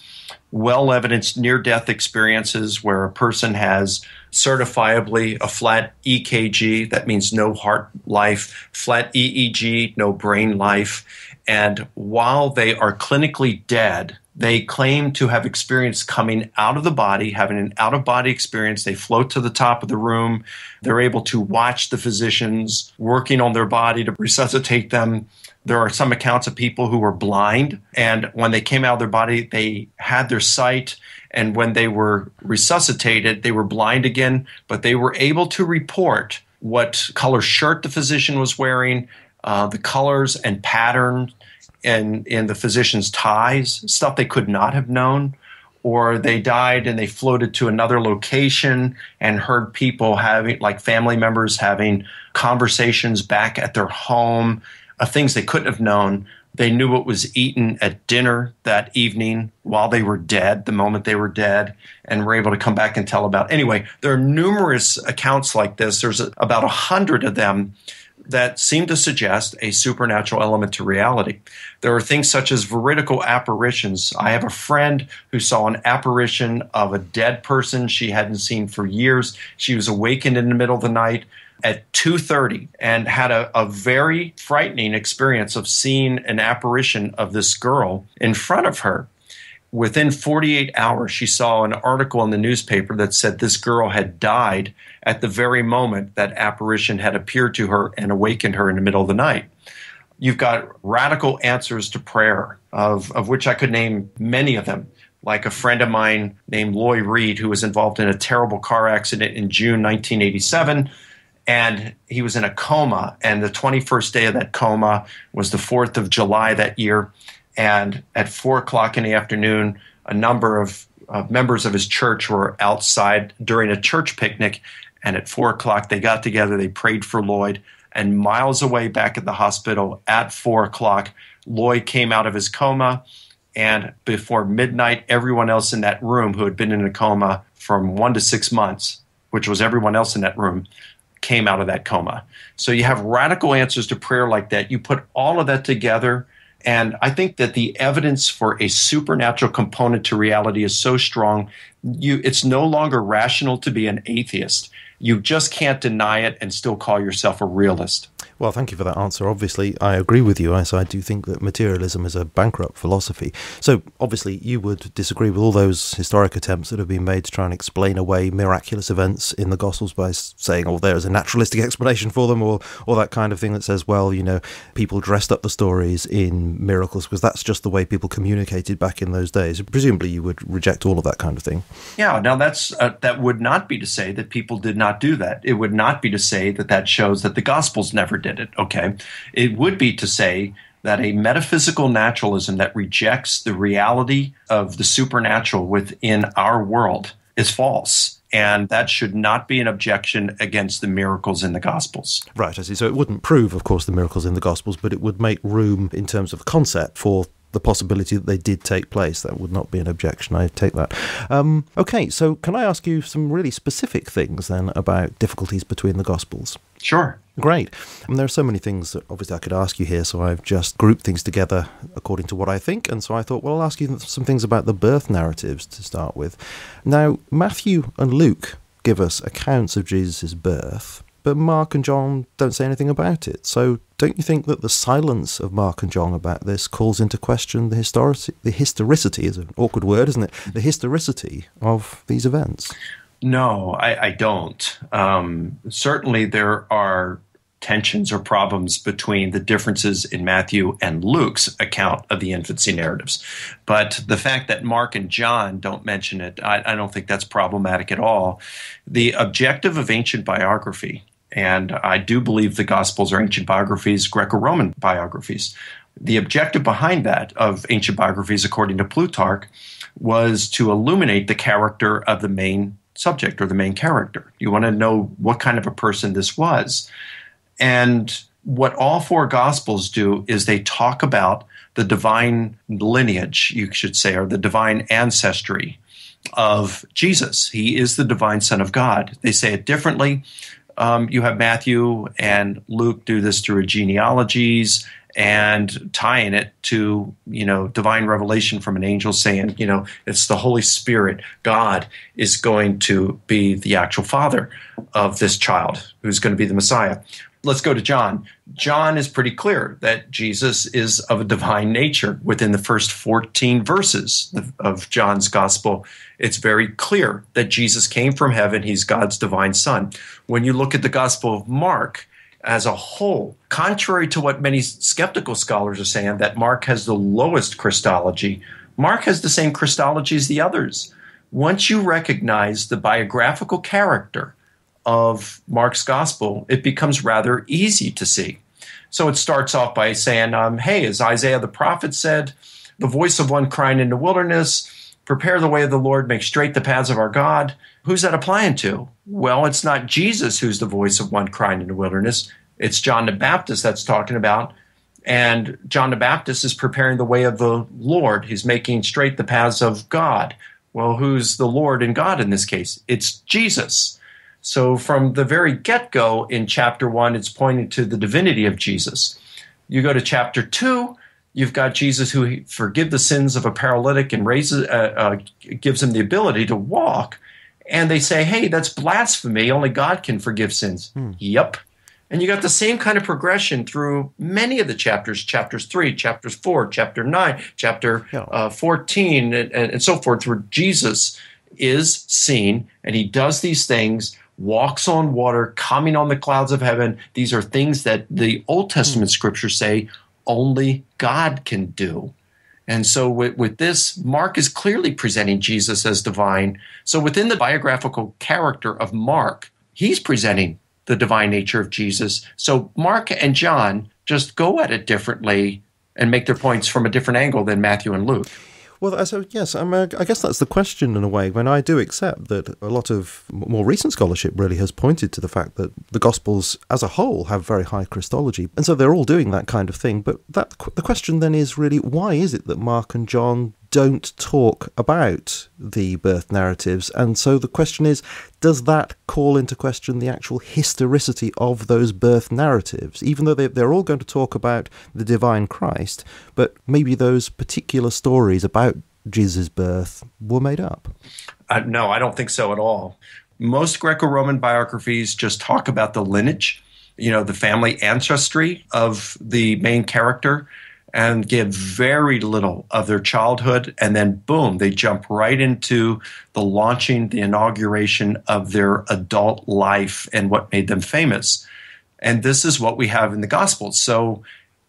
well-evidenced near-death experiences where a person has certifiably a flat EKG, that means no heart life, flat EEG, no brain life. And while they are clinically dead, they claim to have experienced coming out of the body, having an out-of-body experience. They float to the top of the room. They're able to watch the physicians working on their body to resuscitate them. There are some accounts of people who were blind, and when they came out of their body, they had their sight. And when they were resuscitated, they were blind again, but they were able to report what color shirt the physician was wearing, the colors and patterns in the physician's ties, stuff they could not have known. Or they died and they floated to another location and heard people having, like family members having conversations back at their home, things they couldn't have known. They knew it was eaten at dinner that evening while they were dead, the moment they were dead, and were able to come back and tell about. Anyway, there are numerous accounts like this. There's about 100 of them that seem to suggest a supernatural element to reality. There are things such as veridical apparitions. I have a friend who saw an apparition of a dead person she hadn't seen for years. She was awakened in the middle of the night at 2:30 and had a very frightening experience of seeing an apparition of this girl in front of her. Within 48 hours, she saw an article in the newspaper that said this girl had died at the very moment that apparition had appeared to her and awakened her in the middle of the night. You've got radical answers to prayer, of which I could name many of them, like a friend of mine named Loy Reed, who was involved in a terrible car accident in June 1987, and he was in a coma, and the 21st day of that coma was the 4th of July that year. And at 4 o'clock in the afternoon, a number of members of his church were outside during a church picnic. And at 4 o'clock, they got together, they prayed for Lloyd. And miles away back at the hospital at 4 o'clock, Lloyd came out of his coma. And before midnight, everyone else in that room who had been in a coma from 1 to 6 months, which was everyone else in that room, came out of that coma. So you have radical answers to prayer like that. You put all of that together, and I think that the evidence for a supernatural component to reality is so strong, it's no longer rational to be an atheist. You just can't deny it and still call yourself a realist. Well, thank you for that answer. Obviously, I agree with you. I do think that materialism is a bankrupt philosophy. So, obviously, you would disagree with all those historic attempts that have been made to try and explain away miraculous events in the Gospels by saying, oh, there's a naturalistic explanation for them, or that kind of thing that says, well, people dressed up the stories in miracles because that's just the way people communicated back in those days. Presumably, you would reject all of that kind of thing. Yeah, now that would not be to say that people did not do that. It would not be to say that shows that the Gospels never did it, okay? It would be to say that a metaphysical naturalism that rejects the reality of the supernatural within our world is false. And that should not be an objection against the miracles in the Gospels. Right, I see. So it wouldn't prove, of course, the miracles in the Gospels, but it would make room in terms of concept for the possibility that they did take place. That would not be an objection. I take that. Okay, so can I ask you some really specific things then about difficulties between the Gospels? Sure. Great. And there are so many things that obviously I could ask you here, so I've just grouped things together according to what I think, and so I thought, well, I'll ask you some things about the birth narratives to start with. Now, Matthew and Luke give us accounts of Jesus' birth, but Mark and John don't say anything about it. So don't you think that the silence of Mark and John about this calls into question the historicity is an awkward word, isn't it? The historicity of these events? No, I don't. Certainly there are tensions or problems between the differences in Matthew and Luke's account of the infancy narratives. But the fact that Mark and John don't mention it, I don't think that's problematic at all. The objective of ancient biography, and I do believe the Gospels are ancient biographies, Graeco-Roman biographies. The objective behind that of ancient biographies, according to Plutarch, was to illuminate the character of the main subject or the main character. You want to know what kind of a person this was. And what all four Gospels do is they talk about the divine lineage, you should say, or the divine ancestry of Jesus. He is the divine Son of God. They say it differently. You have Matthew and Luke do this through genealogies and tying it to, divine revelation from an angel saying, it's the Holy Spirit. God is going to be the actual father of this child who's going to be the Messiah. Let's go to John. John is pretty clear that Jesus is of a divine nature. Within the first 14 verses of John's gospel, it's very clear that Jesus came from heaven. He's God's divine son. When you look at the Gospel of Mark as a whole, contrary to what many skeptical scholars are saying, that Mark has the lowest Christology, Mark has the same Christology as the others. Once you recognize the biographical character of Mark's gospel, it becomes rather easy to see. So it starts off by saying, hey, as Isaiah the prophet said, the voice of one crying in the wilderness, prepare the way of the Lord, make straight the paths of our God. Who's that applying to? Well, it's not Jesus who's the voice of one crying in the wilderness. It's John the Baptist that's talking about And John the Baptist is preparing the way of the Lord. He's making straight the paths of God. Well, who's the Lord and God in this case? It's Jesus. So from the very get-go in chapter 1, it's pointing to the divinity of Jesus. You go to chapter 2, you've got Jesus who forgives the sins of a paralytic and gives him the ability to walk. And they say, hey, that's blasphemy. Only God can forgive sins. Yep. And you got the same kind of progression through many of the chapters, chapters 3, chapters 4, chapter 9, chapter 14, and so forth, where Jesus is seen and he does these things, walks on water, coming on the clouds of heaven. These are things that the Old Testament scriptures say only God can do. And so with this, Mark is clearly presenting Jesus as divine. So within the biographical character of Mark, he's presenting the divine nature of Jesus. So Mark and John just go at it differently and make their points from a different angle than Matthew and Luke. Well, so yes, I guess that's the question in a way, when I do accept that a lot of more recent scholarship really has pointed to the fact that the Gospels as a whole have very high Christology, and so they're all doing that kind of thing. But the question then is really, why is it that Mark and John don't talk about the birth narratives? And so the question is, does that call into question the actual historicity of those birth narratives, even though they're all going to talk about the divine Christ, but maybe those particular stories about Jesus' birth were made up? No, I don't think so at all. Most Greco-Roman biographies just talk about the lineage, the family ancestry of the main character, and give very little of their childhood, and then boom, they jump right into the launching, the inauguration of their adult life and what made them famous. And this is what we have in the Gospels. So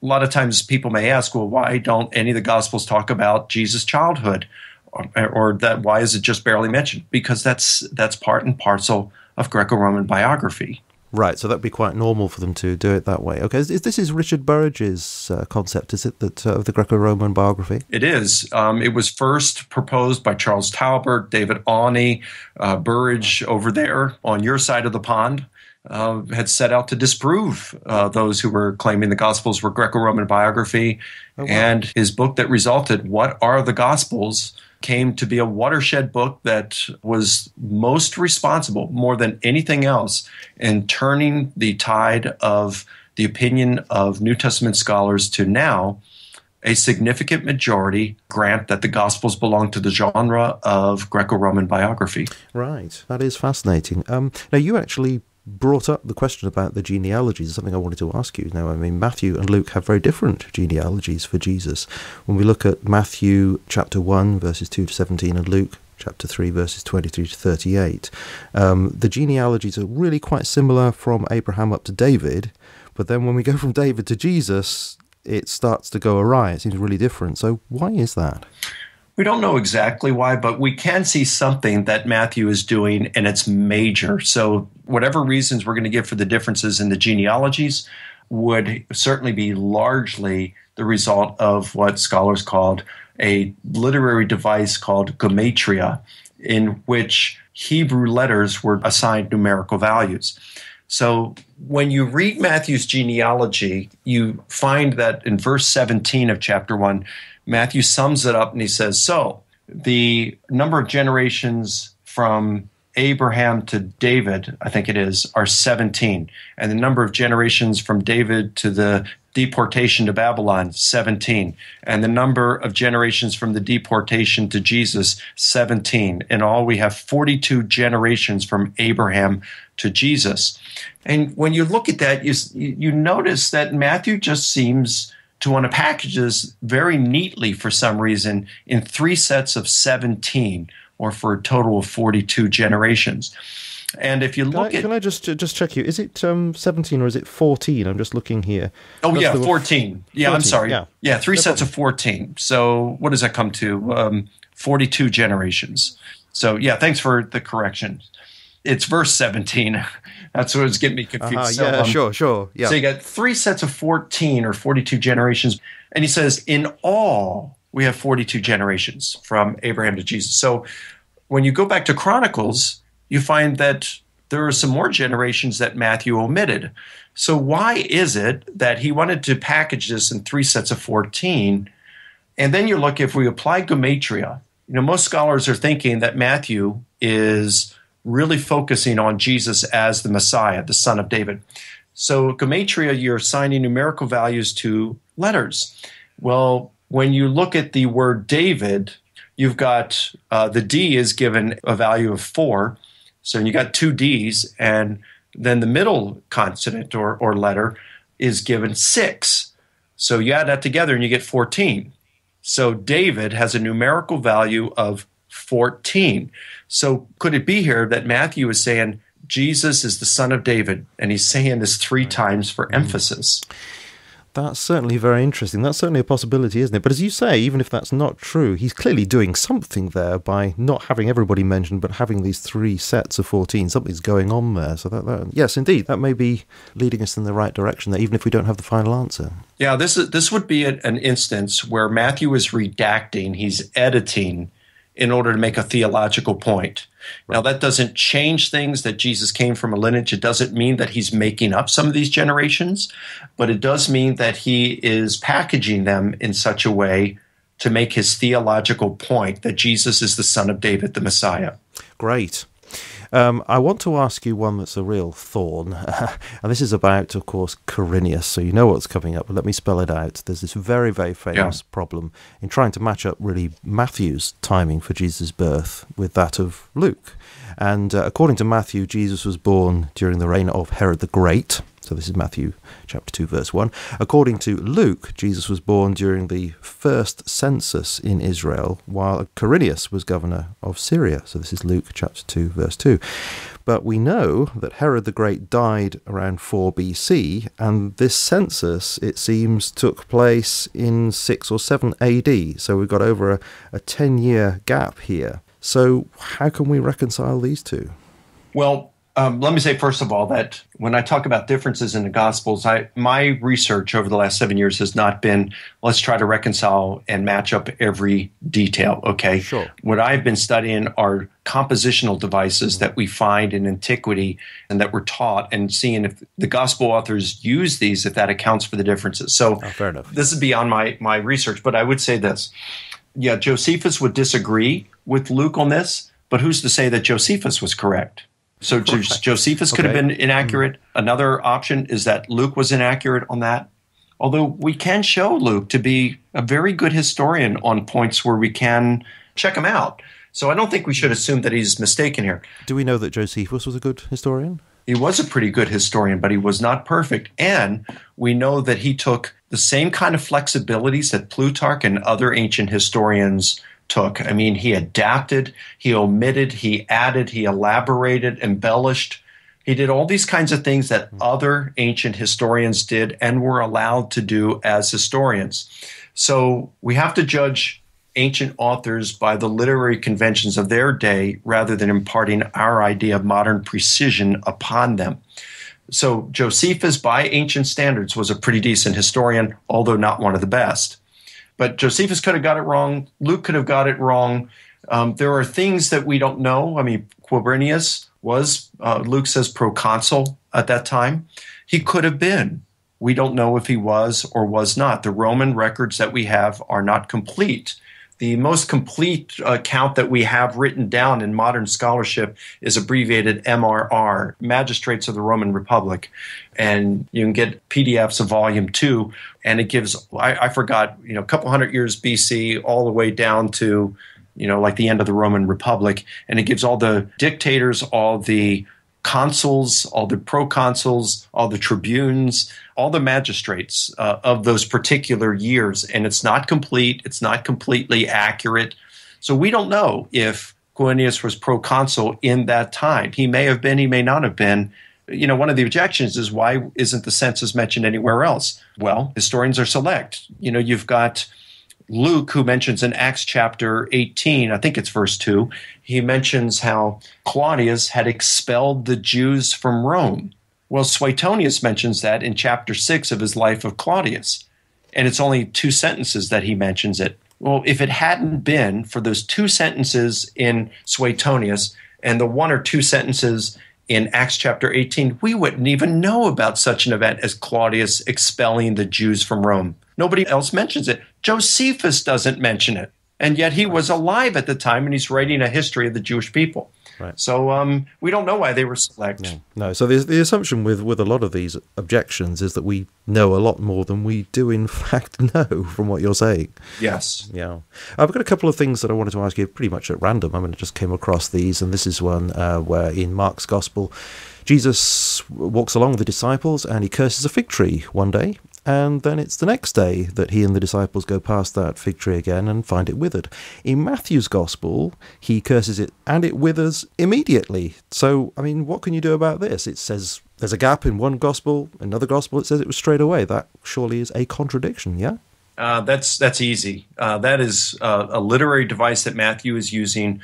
a lot of times people may ask, well, why don't any of the Gospels talk about Jesus' childhood? Or that why is it just barely mentioned? Because that's part and parcel of Greco-Roman biography. Right, so that'd be quite normal for them to do it that way. Okay, this is Richard Burridge's concept, is it, that of the Greco-Roman biography? It is. It was first proposed by Charles Talbert, David Awney, Burridge over there on your side of the pond. Had set out to disprove those who were claiming the Gospels were Greco-Roman biography. Oh, wow. And his book that resulted, What Are the Gospels?, came to be a watershed book that was most responsible, more than anything else, in turning the tide of the opinion of New Testament scholars to now a significant majority grant that the Gospels belong to the genre of Greco-Roman biography. Right. That is fascinating. Now, you actually brought up the question about the genealogies, something I wanted to ask you. Now, I mean, Matthew and Luke have very different genealogies for Jesus. When we look at Matthew chapter 1, verses 2 to 17, and Luke chapter 3, verses 23 to 38, the genealogies are really quite similar from Abraham up to David, but then when we go from David to Jesus, it starts to go awry. It seems really different. So why is that? We don't know exactly why, but we can see something that Matthew is doing, and it's major. So whatever reasons we're going to give for the differences in the genealogies would certainly be largely the result of what scholars called a literary device called gematria, in which Hebrew letters were assigned numerical values. So when you read Matthew's genealogy, you find that in verse 17 of chapter 1, Matthew sums it up and he says, so the number of generations from Abraham to David, I think it is, are 17. And the number of generations from David to the deportation to Babylon, 17. And the number of generations from the deportation to Jesus, 17. In all, we have 42 generations from Abraham to Jesus. And when you look at that, you notice that Matthew just seems to want to package this very neatly for some reason in 3 sets of 17, or for a total of 42 generations. And if you look Can I just check you? Is it 17 or is it 14? I'm just looking here. Oh, that's 14. Yeah, 14. I'm sorry. Yeah, 3 sets of 14. So what does that come to? 42 generations. So yeah, thanks for the correction. It's verse 17. That's what was getting me confused. Sure. Yeah. So you got 3 sets of 14 or 42 generations. And he says, in all, we have 42 generations from Abraham to Jesus. So when you go back to Chronicles, you find that there are some more generations that Matthew omitted. So why is it that he wanted to package this in 3 sets of 14? And then you look, if we apply gematria, most scholars are thinking that Matthew is really focusing on Jesus as the Messiah, the son of David. So gematria, you're assigning numerical values to letters. Well, when you look at the word David, you've got the D is given a value of 4. So you got 2 Ds, and then the middle consonant or letter is given 6. So you add that together and you get 14. So David has a numerical value of 14. So could it be here that Matthew is saying Jesus is the son of David, and he's saying this 3 times for emphasis? That's certainly very interesting. That's certainly a possibility, isn't it? But as you say, even if that's not true, he's clearly doing something there by not having everybody mentioned, but having these 3 sets of 14. Something's going on there. So that yes, indeed, that may be leading us in the right direction there, even if we don't have the final answer. Yeah, this would be an instance where Matthew is redacting, he's editing in order to make a theological point. Now, that doesn't change things that Jesus came from a lineage. It doesn't mean that he's making up some of these generations, but it does mean that he is packaging them in such a way to make his theological point that Jesus is the son of David, the Messiah. Great. I want to ask you one that's a real thorn, and this is about, of course, Quirinius, so you know what's coming up, but let me spell it out. There's this very, very famous problem in trying to match up, really, Matthew's timing for Jesus' birth with that of Luke. And according to Matthew, Jesus was born during the reign of Herod the Great. So this is Matthew chapter 2, verse 1. According to Luke, Jesus was born during the first census in Israel, while Quirinius was governor of Syria. So this is Luke chapter 2, verse 2. But we know that Herod the Great died around 4 BC, and this census, it seems, took place in 6 or 7 AD. So we've got over a 10-year gap here. So how can we reconcile these two? Well, let me say, first of all, that when I talk about differences in the Gospels, my research over the last 7 years has not been, let's try to reconcile and match up every detail, okay? Sure. What I've been studying are compositional devices that we find in antiquity and that we're taught, and seeing if the Gospel authors use these, if that accounts for the differences. So fair enough. This is beyond my research, but I would say this. Yeah, Josephus would disagree with Luke on this, but who's to say that Josephus was correct? So Josephus could have been inaccurate. Another option is that Luke was inaccurate on that. Although we can show Luke to be a very good historian on points where we can check him out. So I don't think we should assume that he's mistaken here. Do we know that Josephus was a good historian? He was a pretty good historian, but he was not perfect. And we know that he took the same kind of flexibilities that Plutarch and other ancient historians took. I mean, he adapted, he omitted, he added, he elaborated, embellished. He did all these kinds of things that other ancient historians did and were allowed to do as historians. So we have to judge ancient authors by the literary conventions of their day rather than imparting our idea of modern precision upon them. So Josephus, by ancient standards, was a pretty decent historian, although not one of the best. But Josephus could have got it wrong. Luke could have got it wrong. There are things that we don't know. I mean, Quirinius was, Luke says, proconsul at that time. He could have been. We don't know if he was or was not. The Roman records that we have are not complete. The most complete account that we have written down in modern scholarship is abbreviated MRR, Magistrates of the Roman Republic. And you can get PDFs of volume 2, and it gives, I forgot, a couple hundred years BC all the way down to, like the end of the Roman Republic. And it gives all the dictators, all the consuls, all the proconsuls, all the tribunes, all the magistrates of those particular years. And it's not complete. It's not completely accurate. So we don't know if Quirinius was proconsul in that time. He may have been, he may not have been. One of the objections is, why isn't the census mentioned anywhere else? Well, historians are select. You've got Luke, who mentions in Acts chapter 18, I think it's verse 2, he mentions how Claudius had expelled the Jews from Rome. Well, Suetonius mentions that in chapter 6 of his life of Claudius, and it's only 2 sentences that he mentions it. Well, if it hadn't been for those 2 sentences in Suetonius and the 1 or 2 sentences in Acts chapter 18, we wouldn't even know about such an event as Claudius expelling the Jews from Rome. Nobody else mentions it. Josephus doesn't mention it. And yet he was alive at the time, and he's writing a history of the Jewish people. Right. So we don't know why they were select. No. So the assumption with a lot of these objections is that we know a lot more than we do in fact know from what you're saying. Yes. Yeah. I've got a couple of things that I wanted to ask you pretty much at random. I mean, I just came across these, and this is one where in Mark's Gospel, Jesus walks along with the disciples and he curses a fig tree one day. And then it's the next day that he and the disciples go past that fig tree again and find it withered. In Matthew's Gospel, he curses it and it withers immediately. So, I mean, what can you do about this? It says there's a gap in one Gospel, another Gospel, it says it was straight away. That surely is a contradiction, yeah? That's easy. That is a literary device that Matthew is using.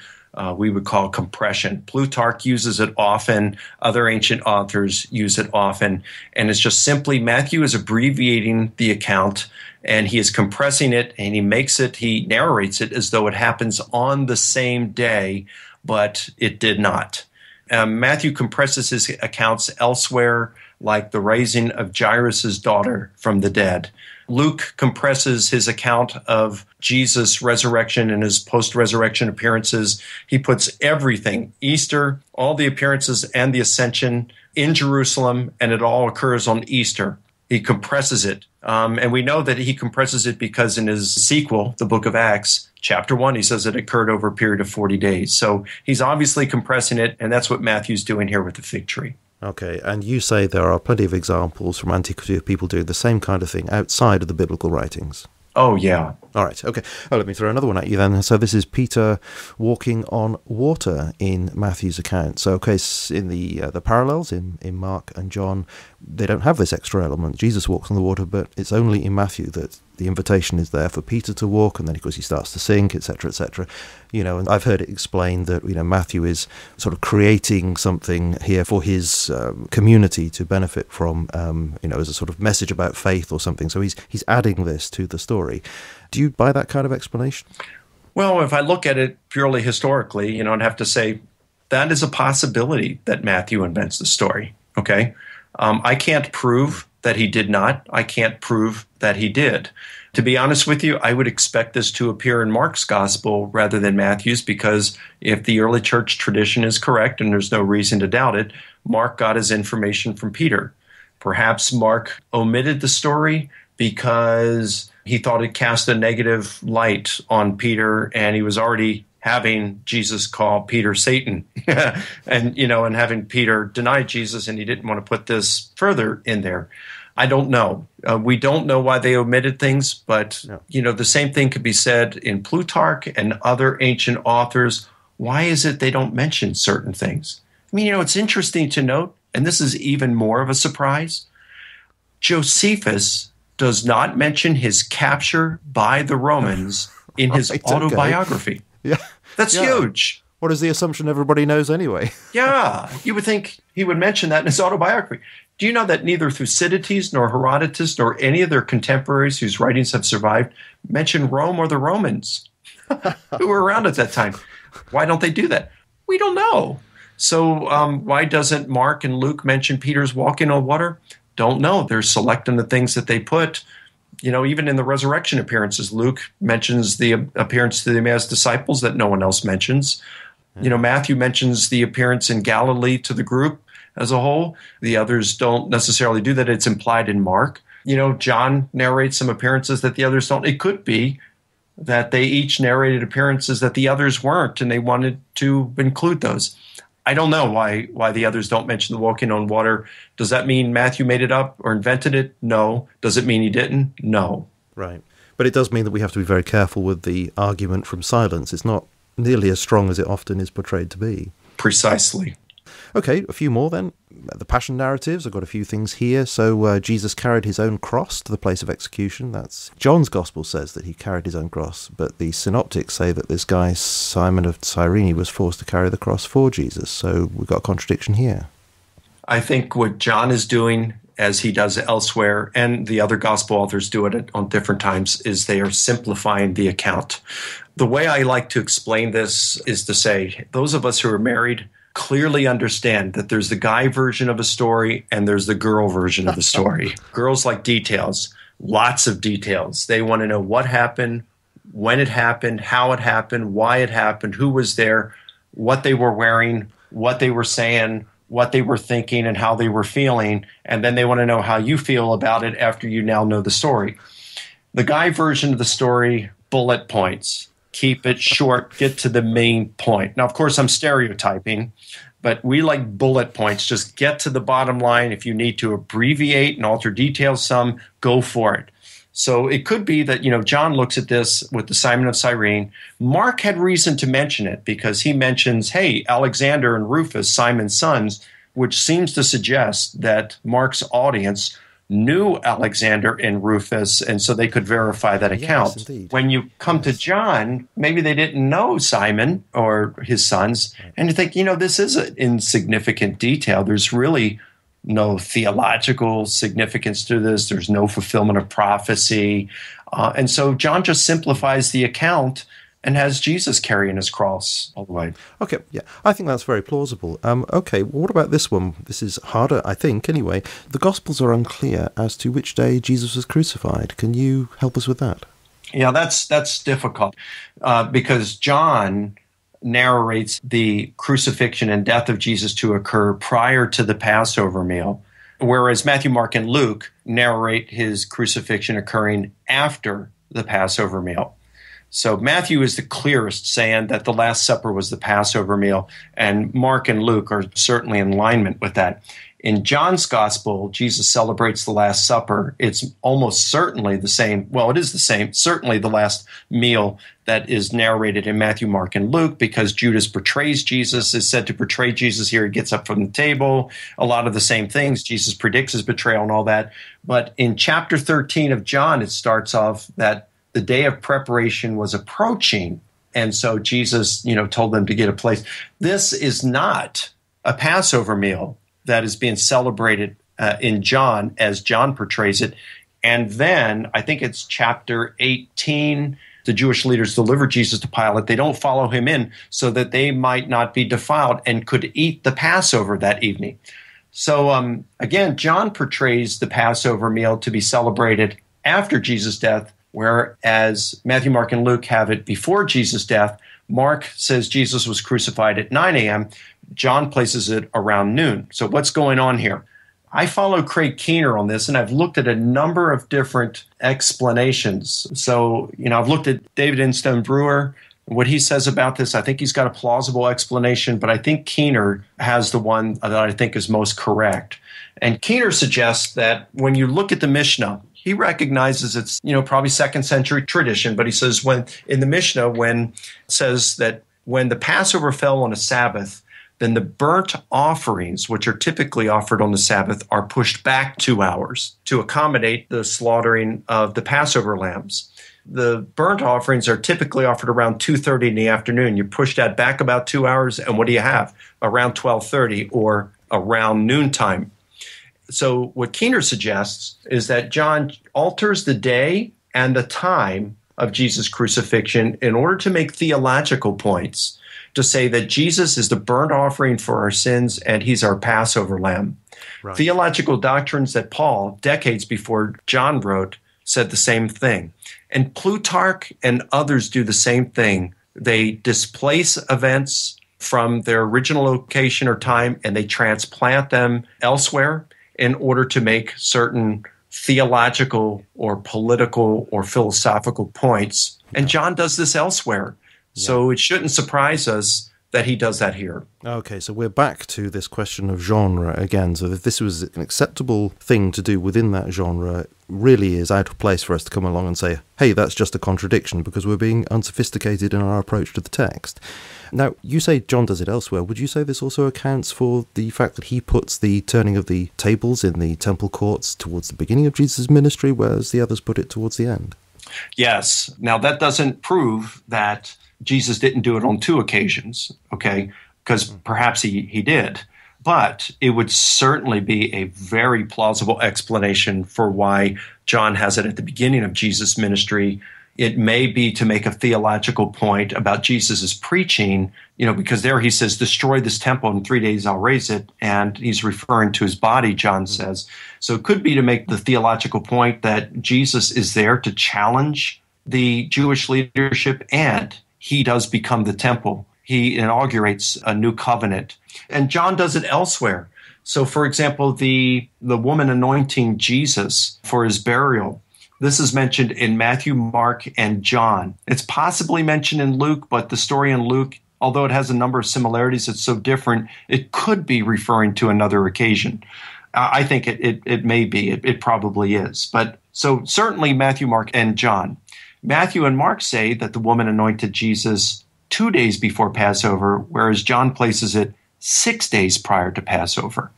We would call compression. Plutarch uses it often. Other ancient authors use it often. And it's just simply Matthew is abbreviating the account, and he is compressing it, and he narrates it as though it happens on the same day, but it did not. Matthew compresses his accounts elsewhere, like the raising of Jairus' daughter from the dead. Luke compresses his account of Jesus' resurrection and his post-resurrection appearances. He puts everything, Easter, all the appearances and the ascension in Jerusalem, and it all occurs on Easter. He compresses it. And we know that he compresses it because in his sequel, the book of Acts, chapter 1, he says it occurred over a period of 40 days. So he's obviously compressing it, and that's what Matthew's doing here with the fig tree. Okay, and you say there are plenty of examples from antiquity of people doing the same kind of thing outside of the biblical writings. Oh, yeah. All right, okay. Oh, let me throw another one at you then. So this is Peter walking on water in Matthew's account. So, okay, in the parallels in Mark and John, they don't have this extra element. Jesus walks on the water, but it's only in Matthew that the invitation is there for Peter to walk, and then, of course, he starts to sink, etc., etc. You know, and I've heard it explained that, you know, Matthew is sort of creating something here for his community to benefit from, you know, as a sort of message about faith or something. So he's adding this to the story. Do you buy that kind of explanation? Well, if I look at it purely historically, you know, I'd have to say that is a possibility that Matthew invents the story, okay? I can't prove that he did not. I can't prove that he did. To be honest with you, I would expect this to appear in Mark's gospel rather than Matthew's, because if the early church tradition is correct, and there's no reason to doubt it, Mark got his information from Peter. Perhaps Mark omitted the story because he thought it cast a negative light on Peter, and he was already having Jesus call Peter Satan and, you know, and having Peter deny Jesus, and he didn't want to put this further in there. I don't know. We don't know why they omitted things, but, you know, the same thing could be said in Plutarch and other ancient authors. Why is it they don't mention certain things? I mean, you know, it's interesting to note, and this is even more of a surprise, Josephus does not mention his capture by the Romans in his autobiography. Okay. Yeah. That's huge. What is the assumption everybody knows anyway? Yeah. You would think he would mention that in his autobiography. Do you know that neither Thucydides nor Herodotus nor any of their contemporaries whose writings have survived mention Rome or the Romans who were around at that time? Why don't they do that? We don't know. So why doesn't Mark and Luke mention Peter's walking on water? Don't know. They're selecting the things that they put. You know, even in the resurrection appearances, Luke mentions the appearance to the Emmaus disciples that no one else mentions. You know, Matthew mentions the appearance in Galilee to the group as a whole. The others don't necessarily do that. It's implied in Mark. You know, John narrates some appearances that the others don't. It could be that they each narrated appearances that the others weren't, and they wanted to include those. I don't know why the others don't mention the walking on water. Does that mean Matthew made it up or invented it? No. Does it mean he didn't? No. Right. But it does mean that we have to be very careful with the argument from silence. It's not nearly as strong as it often is portrayed to be. Precisely. Okay, a few more then. The Passion narratives, I've got a few things here. So Jesus carried his own cross to the place of execution. That's John's Gospel says that he carried his own cross, but the synoptics say that this guy, Simon of Cyrene, was forced to carry the cross for Jesus. So we've got a contradiction here. I think what John is doing, as he does elsewhere, and the other Gospel authors do it on different times, is they are simplifying the account. The way I like to explain this is to say, those of us who are married, clearly understand that there's the guy version of a story and there's the girl version of the story. Girls like details, lots of details. They want to know what happened, when it happened, how it happened, why it happened, who was there, what they were wearing, what they were saying, what they were thinking, and how they were feeling. And then they want to know how you feel about it after you now know the story. The guy version of the story, bullet points. Keep it short, get to the main point. Now, of course, I'm stereotyping, but we like bullet points. Just get to the bottom line. If you need to abbreviate and alter details some, go for it. So it could be that, John looks at this with the Simon of Cyrene. Mark had reason to mention it because he mentions, hey, Alexander and Rufus, Simon's sons, which seems to suggest that Mark's audience knew Alexander and Rufus, and so they could verify that account. Yes, indeed. When you come to John, maybe they didn't know Simon or his sons, and you think, this is an insignificant detail. There's really no theological significance to this. There's no fulfillment of prophecy. And so John just simplifies the account and has Jesus carrying his cross all the way. Okay, yeah, I think that's very plausible. Okay, well, what about this one? This is harder, I think, anyway. The Gospels are unclear as to which day Jesus was crucified. Can you help us with that? Yeah, that's difficult because John narrates the crucifixion and death of Jesus to occur prior to the Passover meal, whereas Matthew, Mark, and Luke narrate his crucifixion occurring after the Passover meal. So Matthew is the clearest, saying that the Last Supper was the Passover meal, and Mark and Luke are certainly in alignment with that. In John's Gospel, Jesus celebrates the Last Supper. It's almost certainly the same. Well, it is the same, certainly the last meal that is narrated in Matthew, Mark, and Luke, because Judas betrays Jesus, is said to betray Jesus here. He gets up from the table. A lot of the same things. Jesus predicts his betrayal and all that. But in chapter 13 of John, it starts off that the day of preparation was approaching. And so Jesus, told them to get a place. This is not a Passover meal that is being celebrated in John as John portrays it. And then I think it's chapter 18, the Jewish leaders deliver Jesus to Pilate. They don't follow him in so that they might not be defiled and could eat the Passover that evening. So again, John portrays the Passover meal to be celebrated after Jesus' death, whereas Matthew, Mark, and Luke have it before Jesus' death. Mark says Jesus was crucified at 9 a.m. John places it around noon. So what's going on here? I follow Craig Keener on this, and I've looked at a number of different explanations. So, I've looked at David Instone Brewer, what he says about this. I think he's got a plausible explanation, but I think Keener has the one that I think is most correct. And Keener suggests that when you look at the Mishnah, he recognizes it's, probably second century tradition, but he says when in the Mishnah, when it says that when the Passover fell on a Sabbath, then the burnt offerings, which are typically offered on the Sabbath, are pushed back 2 hours to accommodate the slaughtering of the Passover lambs. The burnt offerings are typically offered around 2:30 in the afternoon. You push that back about 2 hours, and what do you have? Around 12:30 or around noontime. So what Keener suggests is that John alters the day and the time of Jesus' crucifixion in order to make theological points, to say that Jesus is the burnt offering for our sins and he's our Passover lamb. Right. Theological doctrines that Paul, decades before John wrote, said the same thing. And Plutarch and others do the same thing. They displace events from their original location or time and they transplant them elsewhere in order to make certain theological or political or philosophical points. And John does this elsewhere. So it shouldn't surprise us that he does that here. Okay, so we're back to this question of genre again. So if this was an acceptable thing to do within that genre, it really is out of place for us to come along and say, hey, that's just a contradiction, because we're being unsophisticated in our approach to the text. Now, you say John does it elsewhere. Would you say this also accounts for the fact that he puts the turning of the tables in the temple courts towards the beginning of Jesus' ministry, whereas the others put it towards the end? Yes. Now, that doesn't prove that Jesus didn't do it on 2 occasions, okay, because perhaps he did. But it would certainly be a very plausible explanation for why John has it at the beginning of Jesus' ministry It may be to make a theological point about Jesus' preaching, because there he says, destroy this temple, in 3 days I'll raise it. And he's referring to his body, John says. So it could be to make the theological point that Jesus is there to challenge the Jewish leadership, and he does become the temple. He inaugurates a new covenant. And John does it elsewhere. So, for example, the woman anointing Jesus for his burial, this is mentioned in Matthew, Mark, and John. It's possibly mentioned in Luke, but the story in Luke, although it has a number of similarities, it's so different, it could be referring to another occasion. I think it may be. It probably is. But so certainly Matthew, Mark, and John. Matthew and Mark say that the woman anointed Jesus 2 days before Passover, whereas John places it 6 days prior to Passover.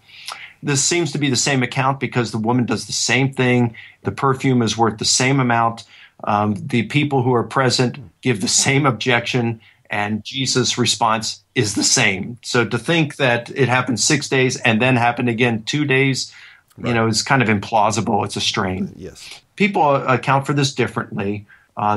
This seems to be the same account because the woman does the same thing. The perfume is worth the same amount. The people who are present give the same objection, and Jesus' response is the same. So to think that it happened 6 days and then happened again 2 days, is kind of implausible. It's a strain. Yes. People account for this differently.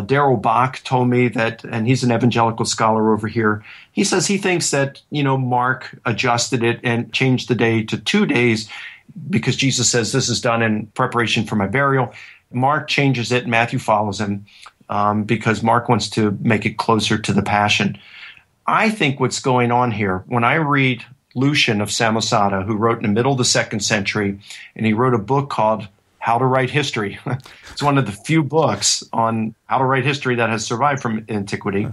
Darrell Bach told me that, and he's an evangelical scholar over here, he says he thinks that, Mark adjusted it and changed the day to 2 days because Jesus says this is done in preparation for my burial. Mark changes it, and Matthew follows him because Mark wants to make it closer to the Passion. I think what's going on here, when I read Lucian of Samosata, who wrote in the middle of the 2nd century, and he wrote a book called How to Write History. It's one of the few books on how to write history that has survived from antiquity.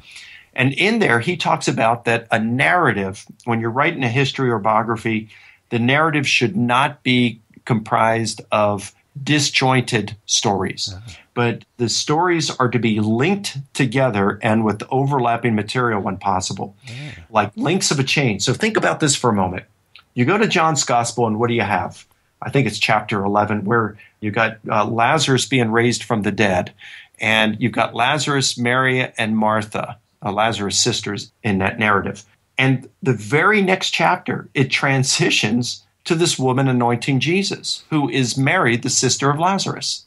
And in there, he talks about that a narrative, when you're writing a history or biography, the narrative should not be comprised of disjointed stories. But the stories are to be linked together and with overlapping material when possible, like links of a chain. So think about this for a moment. You go to John's Gospel, and what do you have? I think it's chapter 11, where you got Lazarus being raised from the dead, and you've got Lazarus, Mary, and Martha, Lazarus' sisters, in that narrative. And the very next chapter, it transitions to this woman anointing Jesus, who is Mary, the sister of Lazarus.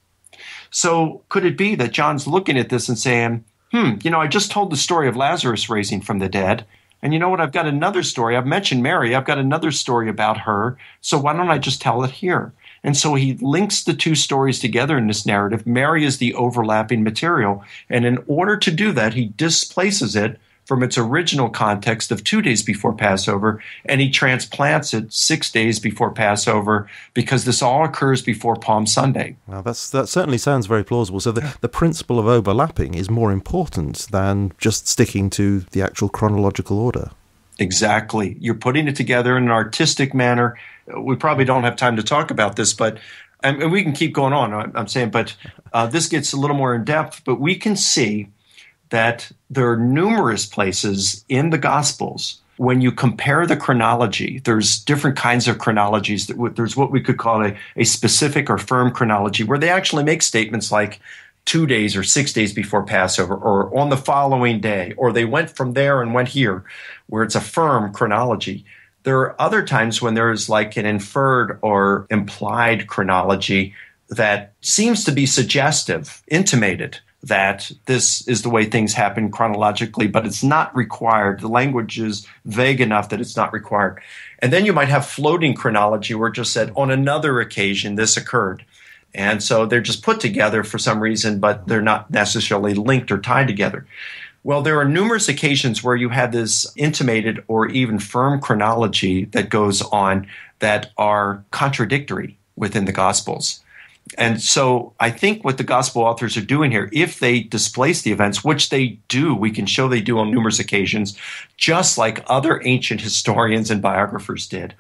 So could it be that John's looking at this and saying, I just told the story of Lazarus raising from the dead, and you know what? I've got another story. I've mentioned Mary. I've got another story about her. So why don't I just tell it here? And so he links the two stories together in this narrative. Mary is the overlapping material. And in order to do that, he displaces it from its original context of 2 days before Passover, and he transplants it 6 days before Passover because this all occurs before Palm Sunday. Well, that certainly sounds very plausible. So the principle of overlapping is more important than just sticking to the actual chronological order. Exactly. You're putting it together in an artistic manner. We probably don't have time to talk about this, but and we can keep going on, I'm saying, but this gets a little more in depth, but we can see that there are numerous places in the Gospels when you compare the chronology. There's different kinds of chronologies. There's what we could call a specific or firm chronology, where they actually make statements like 2 days or 6 days before Passover, or on the following day, or they went from there and went here, where it's a firm chronology. There are other times when there's like an inferred or implied chronology that seems to be suggestive, intimated, that this is the way things happen chronologically, but it's not required. The language is vague enough that it's not required. And then you might have floating chronology where it just said, on another occasion, this occurred. And so they're just put together for some reason, but they're not necessarily linked or tied together. Well, there are numerous occasions where you have this intimated or even firm chronology that goes on that are contradictory within the Gospels. And so I think what the gospel authors are doing here, if they displace the events, which they do, we can show they do on numerous occasions, just like other ancient historians and biographers did.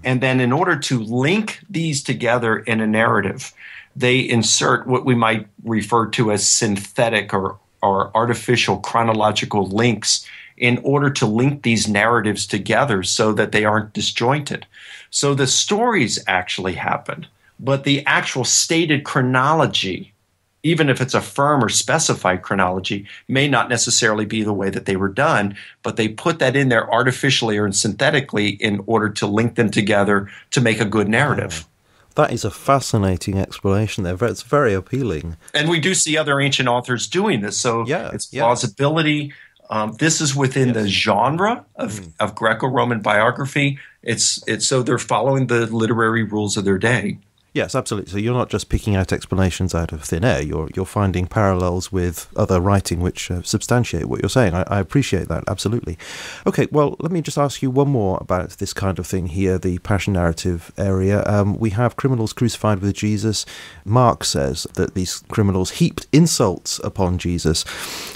And then in order to link these together in a narrative, they insert what we might refer to as synthetic or artificial chronological links in order to link these narratives together so that they aren't disjointed. So the stories actually happened. But the actual stated chronology, even if it's a firm or specified chronology, may not necessarily be the way that they were done, but they put that in there artificially or synthetically in order to link them together to make a good narrative. That is a fascinating explanation there. It's very appealing. And we do see other ancient authors doing this. So it's plausibility. This is within the genre of Greco-Roman biography. It's so they're following the literary rules of their day. Yes, absolutely. So you're not just picking out explanations out of thin air. You're finding parallels with other writing which substantiate what you're saying. I appreciate that, absolutely. Okay, well, let me just ask you one more about this kind of thing here, the passion narrative area. We have criminals crucified with Jesus. Mark says that these criminals heaped insults upon Jesus.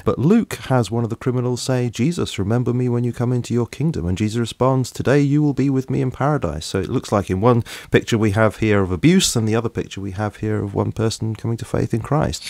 But Luke has one of the criminals say, Jesus, remember me when you come into your kingdom. And Jesus responds, today you will be with me in paradise. So it looks like in one picture we have here of abuse, and the other picture we have here of one person coming to faith in Christ.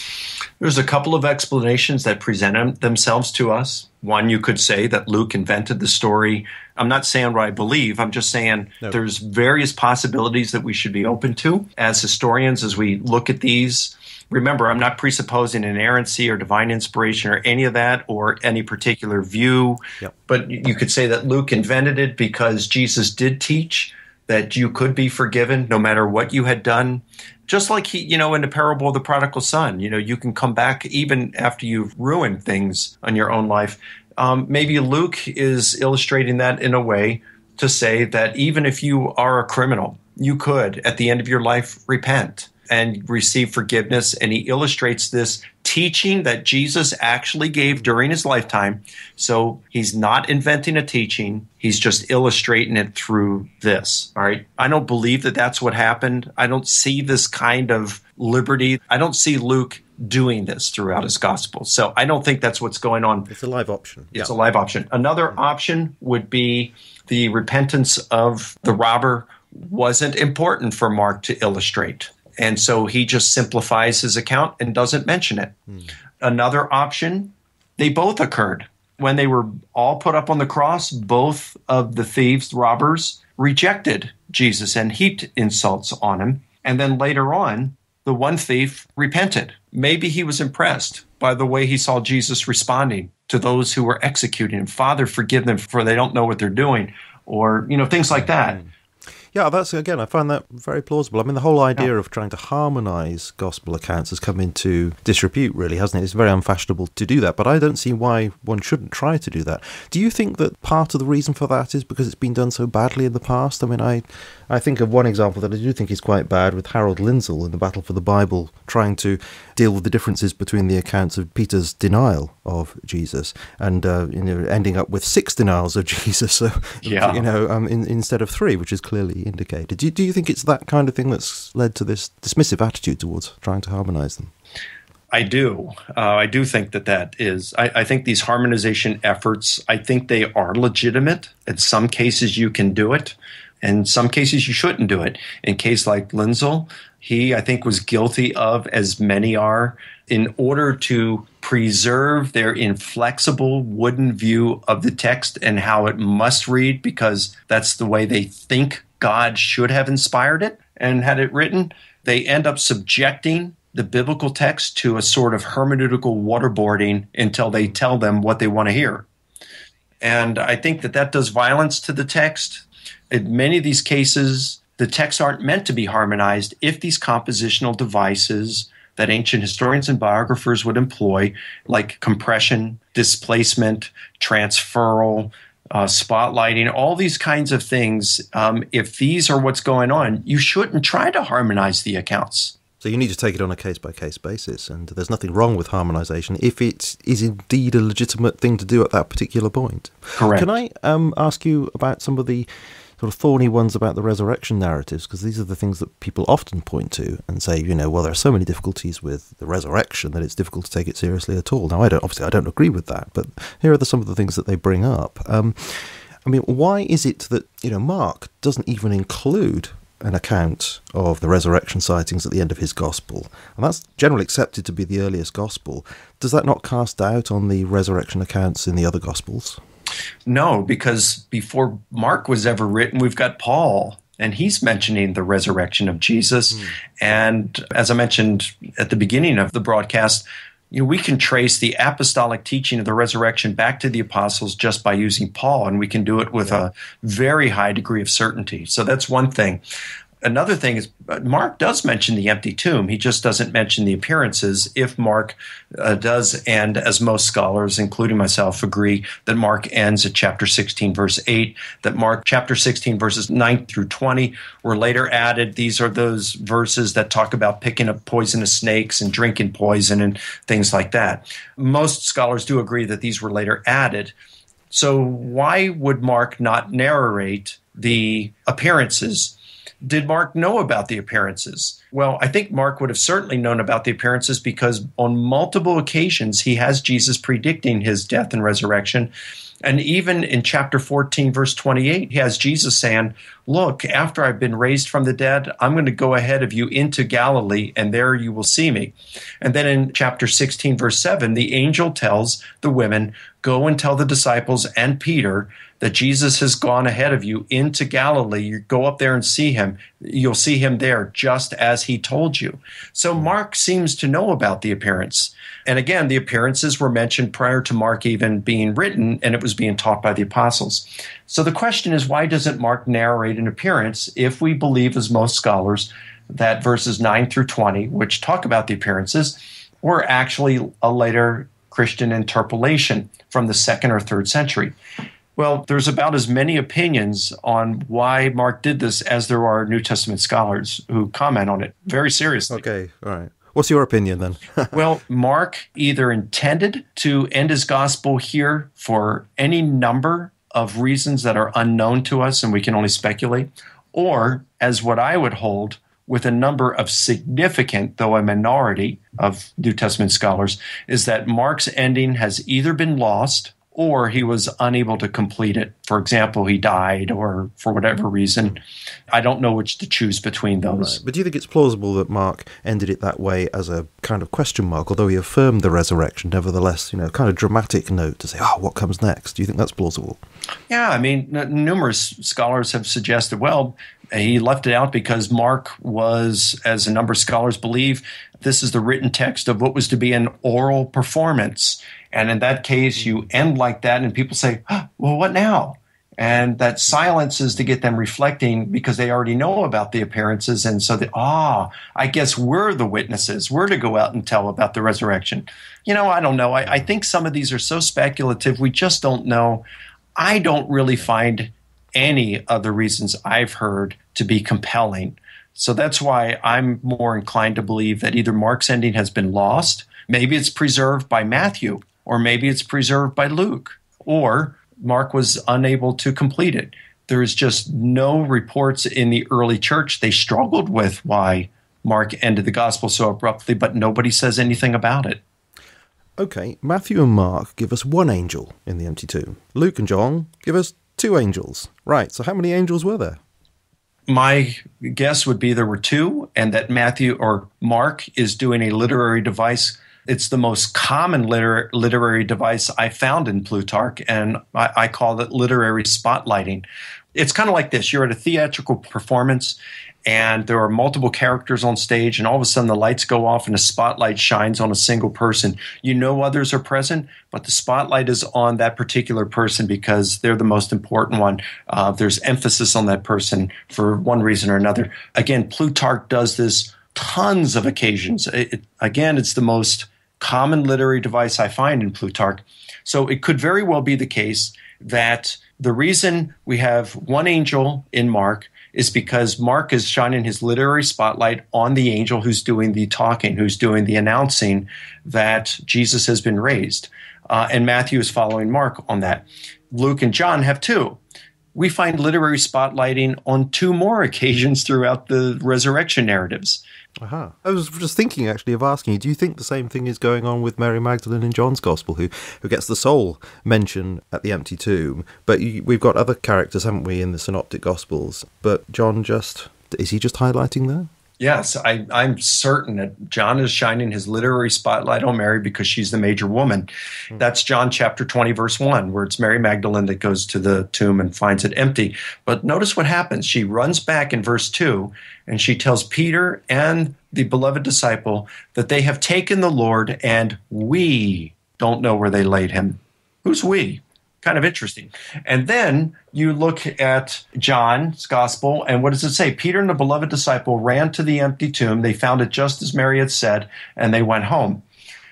There's a couple of explanations that present themselves to us. One, you could say that Luke invented the story. I'm not saying what I believe. I'm just saying there's various possibilities that we should be open to as historians as we look at these. Remember, I'm not presupposing inerrancy or divine inspiration or any of that or any particular view. But you could say that Luke invented it because Jesus did teach that you could be forgiven no matter what you had done. Just like he, in the parable of the prodigal son, you can come back even after you've ruined things on your own life. Maybe Luke is illustrating that in a way to say that even if you are a criminal, you could, at the end of your life, repent and receive forgiveness. And he illustrates this teaching that Jesus actually gave during his lifetime. So he's not inventing a teaching. He's just illustrating it through this. All right. I don't believe that that's what happened. I don't see this kind of liberty. I don't see Luke doing this throughout his gospel. So I don't think that's what's going on. It's a live option. It's a live option. Another option would be the repentance of the robber wasn't important for Mark to illustrate. And so he just simplifies his account and doesn't mention it. Another option, they both occurred. When they were all put up on the cross, both of the thieves, robbers, rejected Jesus and heaped insults on him. And then later on, the one thief repented. Maybe he was impressed by the way he saw Jesus responding to those who were executing him. Father, forgive them, for they don't know what they're doing. Or, things like that. Yeah, I find that very plausible. I mean, the whole idea of trying to harmonise gospel accounts has come into disrepute, really, hasn't it? It's very unfashionable to do that, but I don't see why one shouldn't try to do that. Do you think that part of the reason for that is because it's been done so badly in the past? I mean, I think of one example that I do think is quite bad with Harold Lindsell in the Battle for the Bible, trying to deal with the differences between the accounts of Peter's denial of Jesus and ending up with 6 denials of Jesus, instead of 3, which is clearly indicated. Do you think it's that kind of thing that's led to this dismissive attitude towards trying to harmonise them? I do. I do think that is. I think these harmonization efforts, I think they are legitimate. In some cases, you can do it. In some cases, you shouldn't do it. In a case like Lindsell, he, I think, was guilty of, as many are, in order to preserve their inflexible wooden view of the text and how it must read, because that's the way they think God should have inspired it and had it written. They end up subjecting the biblical text to a sort of hermeneutical waterboarding until they tell them what they want to hear. And I think that does violence to the text. In many of these cases, the texts aren't meant to be harmonized if these compositional devices that ancient historians and biographers would employ, like compression, displacement, transferal, spotlighting, all these kinds of things, if these are what's going on, you shouldn't try to harmonize the accounts. So you need to take it on a case-by-case basis, and there's nothing wrong with harmonisation if it is indeed a legitimate thing to do at that particular point. Correct. Can I ask you about some of the sort of thorny ones about the resurrection narratives, because these are the things that people often point to and say, well, there are so many difficulties with the resurrection that it's difficult to take it seriously at all. Now, I don't agree with that, but here are some of the things that they bring up. Why is it that, Mark doesn't even include an account of the resurrection sightings at the end of his gospel, and that's generally accepted to be the earliest gospel? Does that not cast doubt on the resurrection accounts in the other gospels? No, because before Mark was ever written, we've got Paul, and he's mentioning the resurrection of Jesus. And as I mentioned at the beginning of the broadcast, we can trace the apostolic teaching of the resurrection back to the apostles just by using Paul, and we can do it with a very high degree of certainty. So that's one thing. another thing is Mark does mention the empty tomb. He just doesn't mention the appearances. If Mark does end, as most scholars, including myself, agree that Mark ends at chapter 16, verse 8, that Mark chapter 16, verses 9 through 20 were later added. These are those verses that talk about picking up poisonous snakes and drinking poison and things like that. Most scholars do agree that these were later added. So why would Mark not narrate the appearances? Did Mark know about the appearances? Well, I think Mark would have certainly known about the appearances because on multiple occasions he has Jesus predicting his death and resurrection. And even in chapter 14, verse 28, he has Jesus saying, look, after I've been raised from the dead, I'm going to go ahead of you into Galilee, and there you will see me. And then in chapter 16, verse 7, the angel tells the women, go and tell the disciples and Peter that Jesus has gone ahead of you into Galilee. You go up there and see him. You'll see him there just as he told you. So Mark seems to know about the appearance. And again, the appearances were mentioned prior to Mark even being written, and it was being taught by the apostles. So the question is, why doesn't Mark narrate an appearance if we believe, as most scholars, that verses 9 through 20, which talk about the appearances, were actually a later Christian interpolation from the 2nd or 3rd century? Well, there's about as many opinions on why Mark did this as there are New Testament scholars who comment on it very seriously. Okay, all right. What's your opinion then? Well, Mark either intended to end his gospel here for any number of reasons that are unknown to us and we can only speculate, or, as what I would hold, with a number of significant, though a minority of New Testament scholars, is that Mark's ending has either been lost or he was unable to complete it. For example, he died or for whatever reason. I don't know which to choose between those. Right. But do you think it's plausible that Mark ended it that way as a kind of question mark, although he affirmed the resurrection, nevertheless, kind of dramatic note to say, what comes next? Do you think that's plausible? Yeah, I mean, numerous scholars have suggested, well, he left it out because Mark was, as a number of scholars believe, this is the written text of what was to be an oral performance. And in that case, you end like that, and people say, well, what now? And that silence is to get them reflecting because they already know about the appearances. And so, I guess we're the witnesses. We're to go out and tell about the resurrection. I don't know. I think some of these are so speculative, we just don't know. I don't really find any of the reasons I've heard to be compelling. So that's why I'm more inclined to believe that either Mark's ending has been lost, maybe it's preserved by Matthew, or maybe it's preserved by Luke, or Mark was unable to complete it. There is just no reports in the early church. They struggled with why Mark ended the gospel so abruptly, but nobody says anything about it. Okay, Matthew and Mark give us one angel in the empty tomb. Luke and John give us two angels. Right, so how many angels were there? My guess would be there were two, and that Matthew or Mark is doing a literary device. It's the most common literary device I found in Plutarch, and I call it literary spotlighting. It's kind of like this. You're at a theatrical performance, and there are multiple characters on stage, and all of a sudden the lights go off and a spotlight shines on a single person. You know others are present, but the spotlight is on that particular person because they're the most important one. There's emphasis on that person for one reason or another. Again, Plutarch does this tons of occasions. It's the most common literary device I find in Plutarch. So it could very well be the case that the reason we have one angel in Mark is because Mark is shining his literary spotlight on the angel who's doing the talking, who's doing the announcing that Jesus has been raised. And Matthew is following Mark on that. Luke and John have two. We find literary spotlighting on two more occasions throughout the resurrection narratives. Aha. I was just thinking, actually, of asking you, do you think the same thing is going on with Mary Magdalene in John's Gospel, who gets the sole mention at the empty tomb? But we've got other characters, haven't we, in the Synoptic Gospels? But John is he just highlighting there? Yes, I'm certain that John is shining his literary spotlight on Mary because she's the major woman. That's John chapter 20, verse 1, where it's Mary Magdalene that goes to the tomb and finds it empty. But notice what happens. She runs back in verse 2, and she tells Peter and the beloved disciple that they have taken the Lord, and we don't know where they laid him. Who's we? kind of interesting. And then you look at John's gospel, and what does it say? Peter and the beloved disciple ran to the empty tomb. They found it just as Mary had said, and they went home.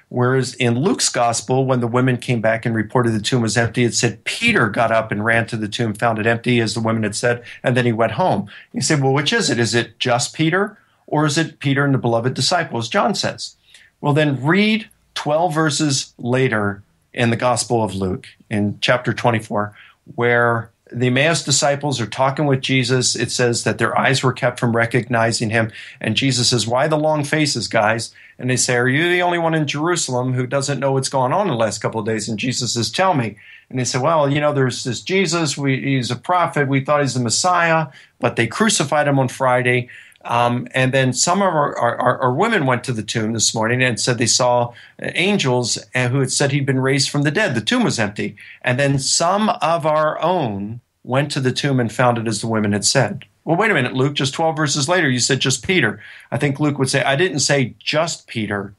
Whereas in Luke's gospel, when the women came back and reported the tomb was empty, it said Peter got up and ran to the tomb, found it empty, as the women had said, and then he went home. You say, well, which is it? Is it just Peter, or is it Peter and the beloved disciple, as John says? Well, then read 12 verses later in the Gospel of Luke, in chapter 24, where the Emmaus disciples are talking with Jesus. It says that their eyes were kept from recognizing him. And Jesus says, why the long faces, guys? And they say, are you the only one in Jerusalem who doesn't know what's going on in the last couple of days? And Jesus says, tell me. And they say, well, there's this Jesus. He's a prophet. We thought he's the Messiah, but they crucified him on Friday. And then some of our women went to the tomb this morning and said they saw angels who had said he'd been raised from the dead. The tomb was empty. And then some of our own went to the tomb and found it as the women had said. Well, wait a minute, Luke, just 12 verses later, you said just Peter. I think Luke would say, I didn't say just Peter.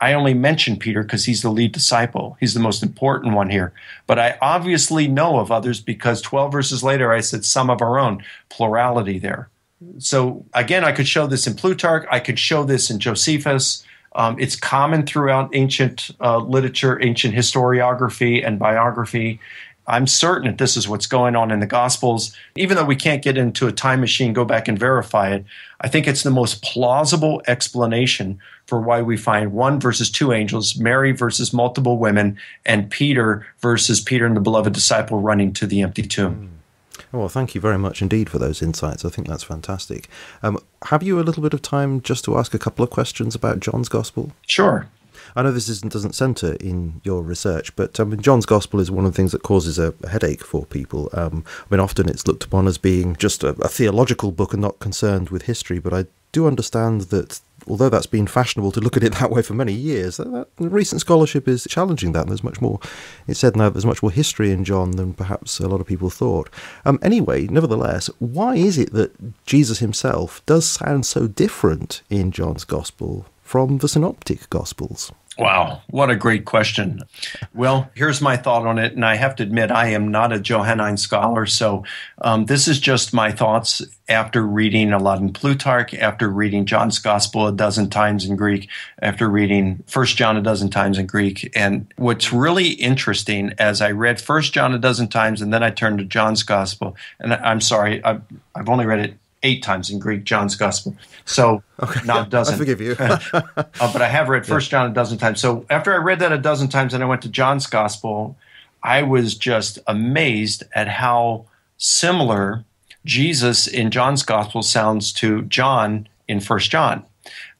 I only mentioned Peter because he's the lead disciple. He's the most important one here. But I obviously know of others because 12 verses later, I said some of our own, plurality there. So again, I could show this in Plutarch. I could show this in Josephus. It's common throughout ancient literature, ancient historiography and biography. I'm certain that this is what's going on in the Gospels. Even though we can't get into a time machine, go back and verify it, I think it's the most plausible explanation for why we find one versus two angels, Mary versus multiple women, and Peter versus Peter and the beloved disciple running to the empty tomb. Well, thank you very much indeed for those insights. I think that's fantastic. Have you a little bit of time just to ask a couple of questions about John's Gospel? Sure. I know this doesn't centre in your research, but John's Gospel is one of the things that causes a headache for people. Often it's looked upon as being just a theological book and not concerned with history, but I do understand that although that's been fashionable to look at it that way for many years, that recent scholarship is challenging that. And there's much more, it's said now, there's much more history in John than perhaps a lot of people thought. Anyway, nevertheless, why is it that Jesus himself does sound so different in John's Gospel from the Synoptic Gospels? Wow, what a great question. Well, here's my thought on it, and I have to admit I am not a Johannine scholar, so this is just my thoughts after reading a lot in Plutarch, after reading John's Gospel a dozen times in Greek, after reading 1 John a dozen times in Greek. And what's really interesting, as I read 1 John a dozen times, and then I turned to John's Gospel, and I'm sorry, I've only read it 8 times in Greek, John's Gospel. So not a dozen. I forgive you. But I have read 1 John a dozen times. So after I read that a dozen times and I went to John's Gospel, I was just amazed at how similar Jesus in John's Gospel sounds to John in 1 John.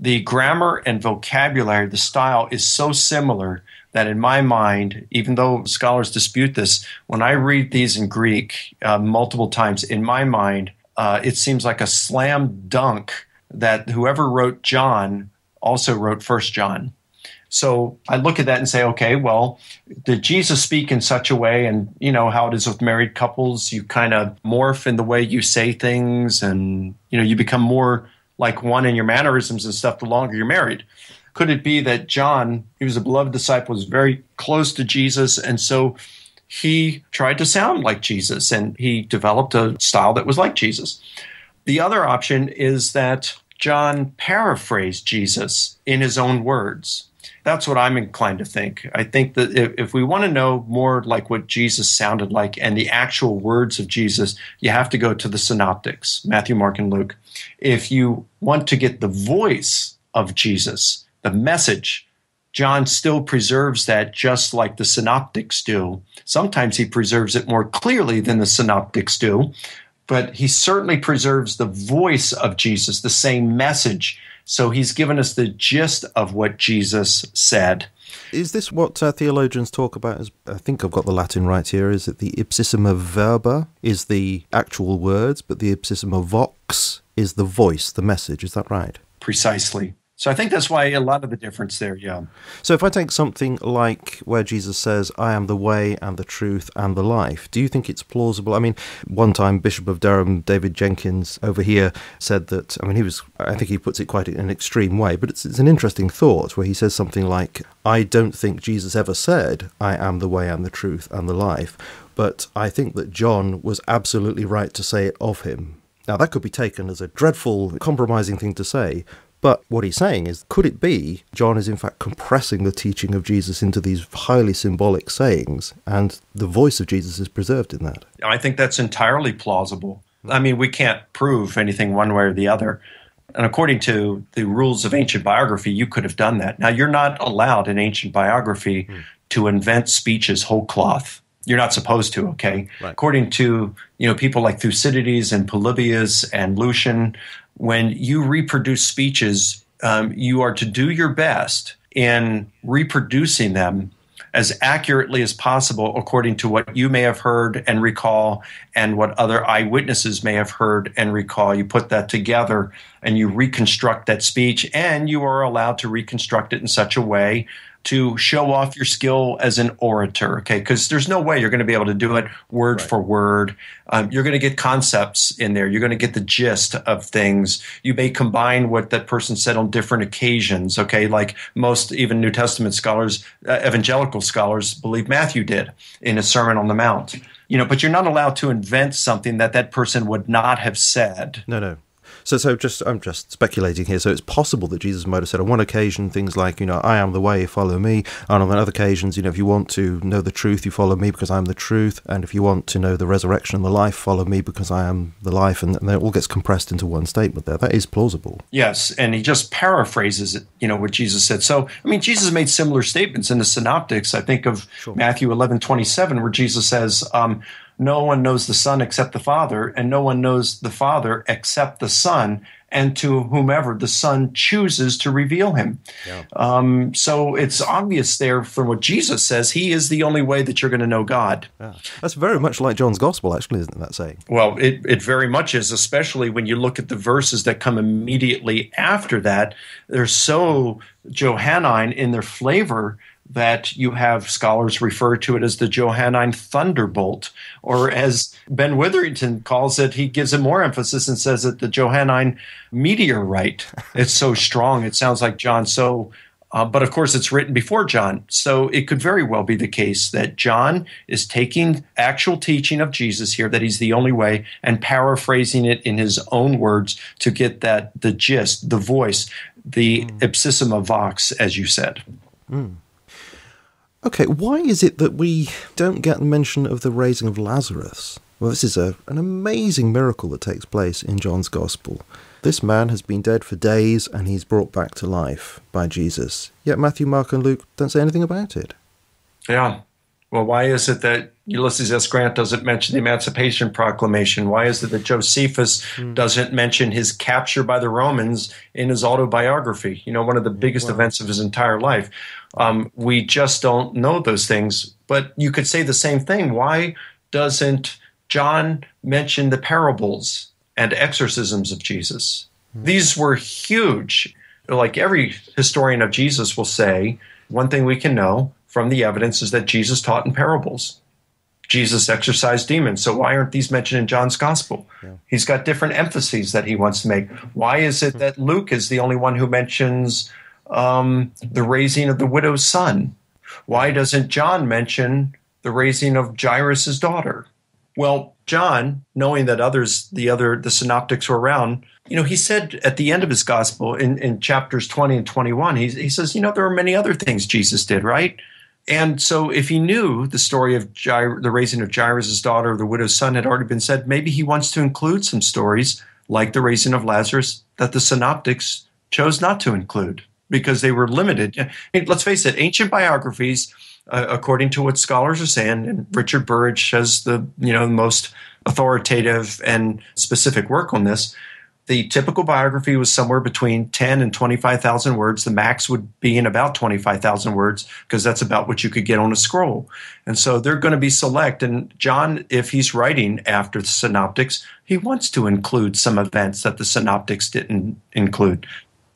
The grammar and vocabulary, the style is so similar that in my mind, even though scholars dispute this, when I read these in Greek multiple times, in my mind, it seems like a slam dunk that whoever wrote John also wrote 1 John. So I look at that and say, okay, well, did Jesus speak in such a way? And you know how it is with married couples, you kind of morph in the way you say things and, you become more like one in your mannerisms and stuff the longer you're married. Could it be that John, he was a beloved disciple, was very close to Jesus, and so he tried to sound like Jesus, and he developed a style that was like Jesus? The other option is that John paraphrased Jesus in his own words. That's what I'm inclined to think. I think that if we want to know more like what Jesus sounded like and the actual words of Jesus, you have to go to the synoptics, Matthew, Mark, and Luke. If you want to get the voice of Jesus, the message, John still preserves that just like the synoptics do. Sometimes he preserves it more clearly than the synoptics do, but he certainly preserves the voice of Jesus, the same message. So he's given us the gist of what Jesus said. Is this what theologians talk about as, I think I've got the Latin right here, is it the ipsissima verba is the actual words, but the ipsissima vox is the voice, the message, is that right? Precisely. So I think that's why a lot of the difference there, yeah. So if I take something like where Jesus says, I am the way and the truth and the life, do you think it's plausible? I mean, one time Bishop of Durham, David Jenkins over here, said that, I think he puts it quite in an extreme way, but it's an interesting thought where he says something like, I don't think Jesus ever said, I am the way and the truth and the life, but I think that John was absolutely right to say it of him. Now, that could be taken as a dreadful, compromising thing to say, but what he's saying is, could it be John is in fact compressing the teaching of Jesus into these highly symbolic sayings, and the voice of Jesus is preserved in that? I think that's entirely plausible. I mean, we can't prove anything one way or the other. And according to the rules of ancient biography, you could have done that. Now, you're not allowed in ancient biography to invent speeches whole cloth. You're not supposed to, okay? Right. According to people like Thucydides and Polybius and Lucian, when you reproduce speeches, you are to do your best in reproducing them as accurately as possible according to what you may have heard and recall and what other eyewitnesses may have heard and recall. You put that together and you reconstruct that speech, and you are allowed to reconstruct it in such a way to show off your skill as an orator, okay? Because there's no way you're going to be able to do it word for word. You're going to get concepts in there. You're going to get the gist of things. You may combine what that person said on different occasions, okay? Like most even New Testament scholars, evangelical scholars believe Matthew did in his Sermon on the Mount. But you're not allowed to invent something that person would not have said. No. So I'm just speculating here. So it's possible that Jesus might have said on one occasion things like, I am the way, follow me. And on other occasions, if you want to know the truth, you follow me because I am the truth. And if you want to know the resurrection and the life, follow me because I am the life. And then it all gets compressed into one statement there. That is plausible. Yes, and he just paraphrases it, what Jesus said. So, Jesus made similar statements in the Synoptics. I think of Matthew 11:27, where Jesus says, no one knows the Son except the Father, and no one knows the Father except the Son, and to whomever the Son chooses to reveal him. Yeah. So it's obvious there from what Jesus says, he is the only way that you're going to know God. Yeah. That's very much like John's Gospel, actually, isn't it, that saying? Well, it very much is, especially when you look at the verses that come immediately after that. They're so Johannine in their flavor that you have scholars refer to it as the Johannine thunderbolt, or as Ben Witherington calls it, he gives it more emphasis and says that the Johannine meteorite. It's so strong, it sounds like John. But of course it's written before John. So it could very well be the case that John is taking actual teaching of Jesus here, that he's the only way, and paraphrasing it in his own words to get the gist, the voice, the ipsissima vox, as you said. Okay, why is it that we don't get mention of the raising of Lazarus? Well, this is an amazing miracle that takes place in John's Gospel. This man has been dead for days and he's brought back to life by Jesus. Yet Matthew, Mark, and Luke don't say anything about it. Yeah. Well, why is it that Ulysses S. Grant doesn't mention the Emancipation Proclamation? Why is it that Josephus doesn't mention his capture by the Romans in his autobiography? One of the biggest events of his entire life. We just don't know those things. But you could say the same thing. Why doesn't John mention the parables and exorcisms of Jesus? These were huge. Like every historian of Jesus will say, one thing we can know from the evidence is that Jesus taught in parables. Jesus exorcised demons. So why aren't these mentioned in John's Gospel? Yeah. He's got different emphases that he wants to make. Why is it that Luke is the only one who mentions the raising of the widow's son? Why doesn't John mention the raising of Jairus' daughter? Well, John, knowing that the synoptics were around, he said at the end of his gospel in chapters 20 and 21, he says, there are many other things Jesus did, right? And so if he knew the story of the raising of Jairus' daughter or the widow's son had already been said, maybe he wants to include some stories like the raising of Lazarus that the synoptics chose not to include because they were limited. I mean, let's face it, ancient biographies, according to what scholars are saying, and Richard Burridge has the most authoritative and specific work on this, the typical biography was somewhere between 10 and 25,000 words. The max would be in about 25,000 words because that's about what you could get on a scroll. And so they're going to be select. And John, if he's writing after the synoptics, he wants to include some events that the synoptics didn't include.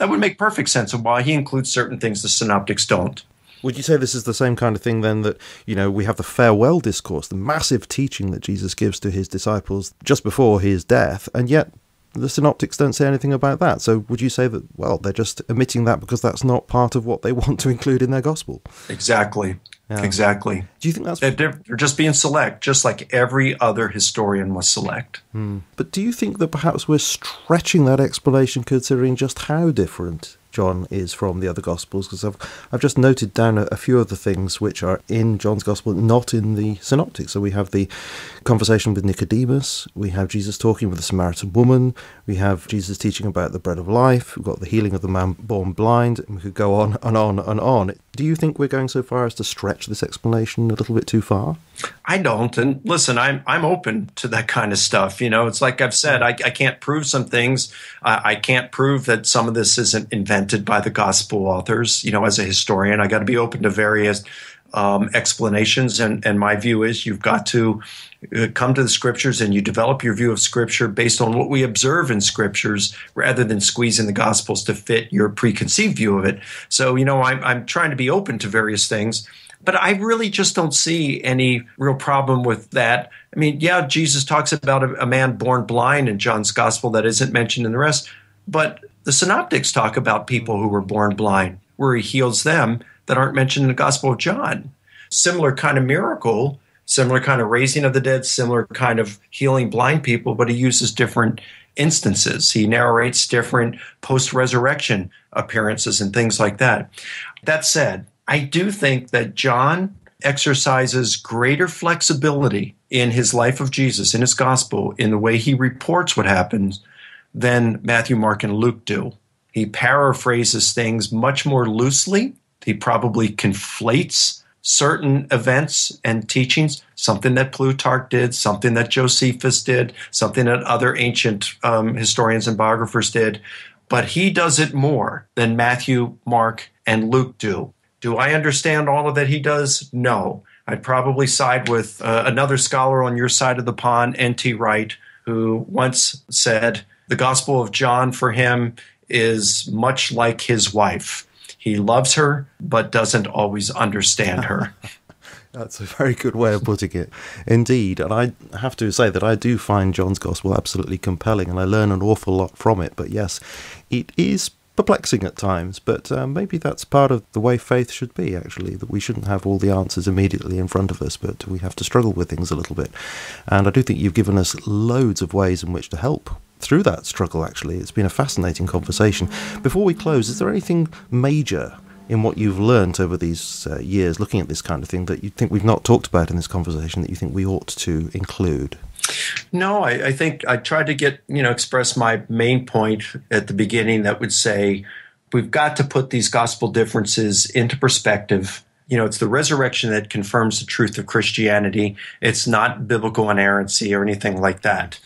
that would make perfect sense of why he includes certain things the synoptics don't. Would you say this is the same kind of thing then that, we have the farewell discourse, the massive teaching that Jesus gives to his disciples just before his death, and yet the synoptics don't say anything about that? So would you say that, they're just omitting that because that's not part of what they want to include in their gospel? Exactly. Yeah. Exactly. Do you think that's... They're just being select, just like every other historian was select. But do you think that perhaps we're stretching that explanation considering just how different John is from the other Gospels? Because I've just noted down a few of the things which are in John's Gospel, not in the Synoptics. So we have the conversation with Nicodemus, we have Jesus talking with the Samaritan woman, we have Jesus teaching about the bread of life, we've got the healing of the man born blind, and we could go on and on and on. Do you think we're going so far as to stretch this explanation a little bit too far? I don't. And listen, I'm open to that kind of stuff. It's like I've said, I can't prove some things. I can't prove that some of this isn't invented by the gospel authors. As a historian, I got to be open to various explanations. And my view is you've got to come to the scriptures and you develop your view of scripture based on what we observe in scriptures rather than squeezing the gospels to fit your preconceived view of it. So, I'm trying to be open to various things. But I really just don't see any real problem with that. I mean, yeah, Jesus talks about a man born blind in John's gospel that isn't mentioned in the rest, but the synoptics talk about people who were born blind, where he heals them that aren't mentioned in the Gospel of John. Similar kind of miracle, similar kind of raising of the dead, similar kind of healing blind people, but he uses different instances. He narrates different post-resurrection appearances and things like that. That said, I do think that John exercises greater flexibility in his life of Jesus, in his gospel, in the way he reports what happens than Matthew, Mark, and Luke do. He paraphrases things much more loosely. He probably conflates certain events and teachings, something that Plutarch did, something that Josephus did, something that other ancient historians and biographers did. But he does it more than Matthew, Mark, and Luke do. Do I understand all of that he does? No. I'd probably side with another scholar on your side of the pond, N.T. Wright, who once said the Gospel of John for him is much like his wife. He loves her, but doesn't always understand her. That's a very good way of putting it, indeed. And I have to say that I do find John's Gospel absolutely compelling, and I learn an awful lot from it. But yes, it is perplexing at times, but maybe that's part of the way faith should be, actually, that we shouldn't have all the answers immediately in front of us, but we have to struggle with things a little bit. And I do think you've given us loads of ways in which to help through that struggle, actually. It's been a fascinating conversation. Before we close, is there anything major in what you've learnt over these years looking at this kind of thing that you think we've not talked about in this conversation that you think we ought to include? No, I think I tried to express my main point at the beginning that would say we've got to put these gospel differences into perspective. It's the resurrection that confirms the truth of Christianity. It's not biblical inerrancy or anything like that.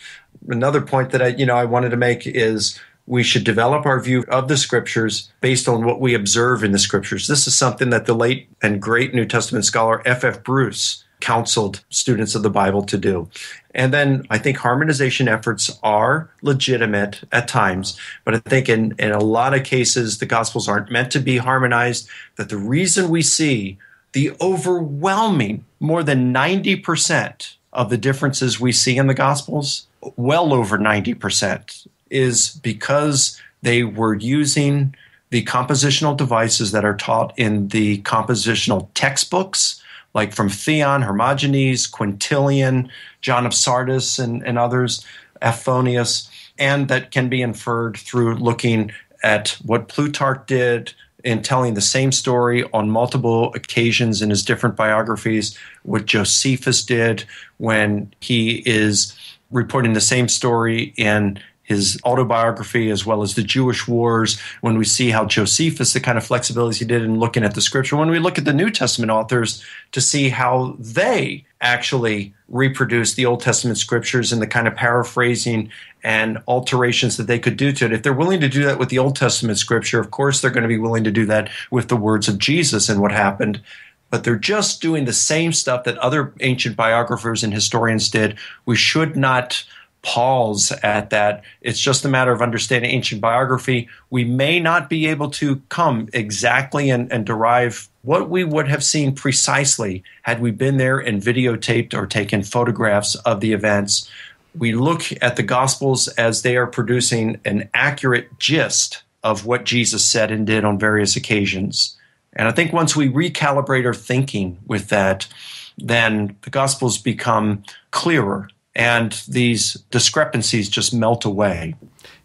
Another point that I wanted to make is we should develop our view of the scriptures based on what we observe in the scriptures. This is something that the late and great New Testament scholar F.F. Bruce counseled students of the Bible to do. And then I think harmonization efforts are legitimate at times, but I think in a lot of cases the Gospels aren't meant to be harmonized, that the reason we see the overwhelming, more than 90% of the differences we see in the Gospels, well over 90%, is because they were using the compositional devices that are taught in the compositional textbooks, like from Theon, Hermogenes, Quintilian, John of Sardis, and others, Aphonius, and that can be inferred through looking at what Plutarch did in telling the same story on multiple occasions in his different biographies, what Josephus did when he is reporting the same story in his autobiography, as well as the Jewish wars, when we see how Josephus, the kind of flexibilities he did in looking at the scripture, when we look at the New Testament authors to see how they actually reproduce the Old Testament scriptures and the kind of paraphrasing and alterations that they could do to it. If they're willing to do that with the Old Testament scripture, of course they're going to be willing to do that with the words of Jesus and what happened. But they're just doing the same stuff that other ancient biographers and historians did. We should not pause at that. It's just a matter of understanding ancient biography. We may not be able to come exactly and derive what we would have seen precisely had we been there and videotaped or taken photographs of the events. We look at the Gospels as they are producing an accurate gist of what Jesus said and did on various occasions. And I think once we recalibrate our thinking with that, then the Gospels become clearer and these discrepancies just melt away.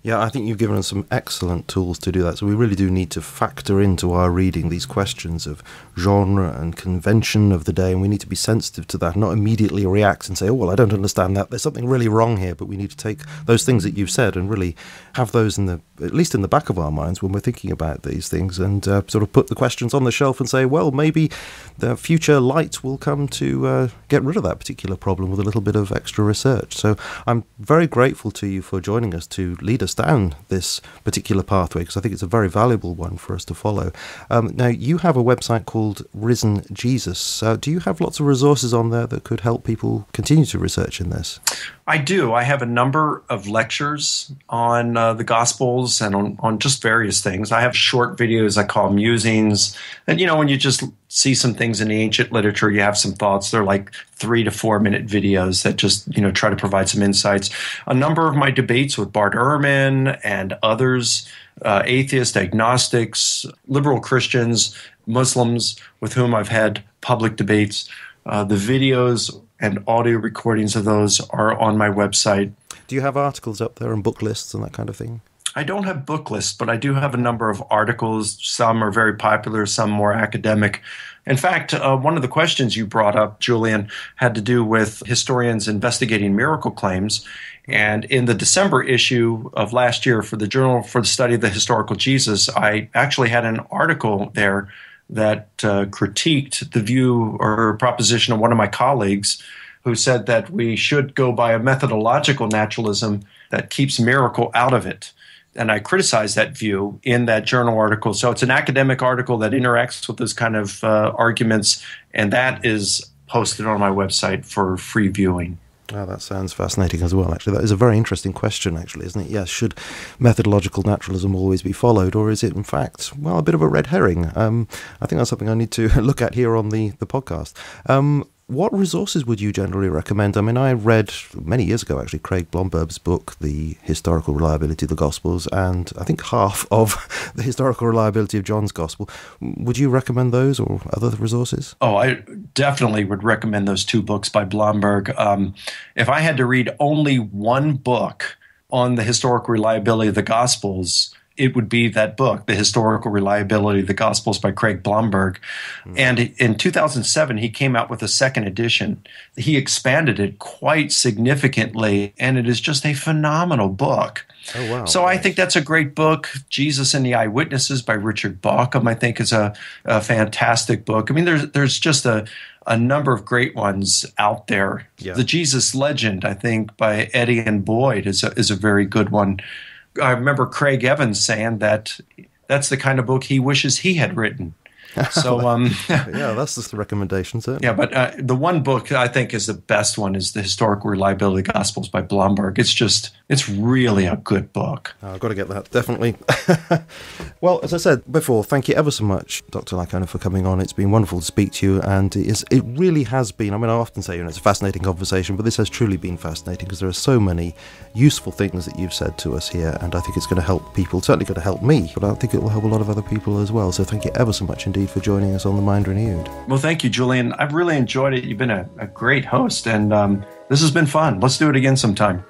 Yeah, I think you've given us some excellent tools to do that. So we really do need to factor into our reading these questions of genre and convention of the day, and we need to be sensitive to that, not immediately react and say, oh, well, I don't understand that. There's something really wrong here. But we need to take those things that you've said and really have those at least in the back of our minds when we're thinking about these things, and sort of put the questions on the shelf and say, well, maybe the future light will come to get rid of that particular problem with a little bit of extra research. So I'm very grateful to you for joining us to lead us down this particular pathway, because I think it's a very valuable one for us to follow. Now, you have a website called Risen Jesus. Do you have lots of resources on there that could help people continue to research in this? I do. I have a number of lectures on the Gospels and on just various things. I have short videos I call musings. And, when you just see some things in the ancient literature, you have some thoughts. They're like 3 to 4 minute videos that just, try to provide some insights. A number of my debates with Bart Ehrman and others, atheists, agnostics, liberal Christians, Muslims with whom I've had public debates. The videos and audio recordings of those are on my website. Do you have articles up there and book lists and that kind of thing? I don't have book lists, but I do have a number of articles. Some are very popular, some more academic. In fact, one of the questions you brought up, Julian, had to do with historians investigating miracle claims. And in the December issue of last year for the Journal for the Study of the Historical Jesus, I actually had an article there that critiqued the view or proposition of one of my colleagues who said that we should go by a methodological naturalism that keeps miracle out of it. And I criticized that view in that journal article. So it's an academic article that interacts with those kind of arguments, and that is posted on my website for free viewing. Oh, that sounds fascinating as well, actually. That is a very interesting question, actually, isn't it? Yes, should methodological naturalism always be followed, or is it, in fact, well, a bit of a red herring? I think that's something I need to look at here on the podcast. What resources would you generally recommend? I mean, I read many years ago, actually, Craig Blomberg's book, The Historical Reliability of the Gospels, and I think half of the historical reliability of John's Gospel. Would you recommend those or other resources? Oh, I definitely would recommend those two books by Blomberg. If I had to read only one book on the historical reliability of the Gospels, it would be that book, The Historical Reliability of the Gospels by Craig Blomberg. And in 2007, he came out with a second edition. He expanded it quite significantly, and it is just a phenomenal book. Oh, wow. So I think that's a great book. Jesus and the Eyewitnesses by Richard Bauckham, I think, is a fantastic book. I mean, there's just a number of great ones out there. Yeah. The Jesus Legend, I think, by Eddie and Boyd is a very good one. I remember Craig Evans saying that that's the kind of book he wishes he had written. So, yeah, that's just the recommendation, certainly. Yeah, but the one book I think is the best one is The Historical Reliability of the Gospels by Blomberg. It's really a good book. Oh, I've got to get that, definitely. Well, as I said before, thank you ever so much, Dr. Licona, for coming on. It's been wonderful to speak to you, and it really has been. I mean, I often say, it's a fascinating conversation, but this has truly been fascinating because there are so many useful things that you've said to us here, and I think it's going to help people. It's certainly going to help me, but I think it will help a lot of other people as well. So thank you ever so much indeed for joining us on The Mind Renewed. Well, thank you, Julian. I've really enjoyed it. You've been a great host, and this has been fun. Let's do it again sometime.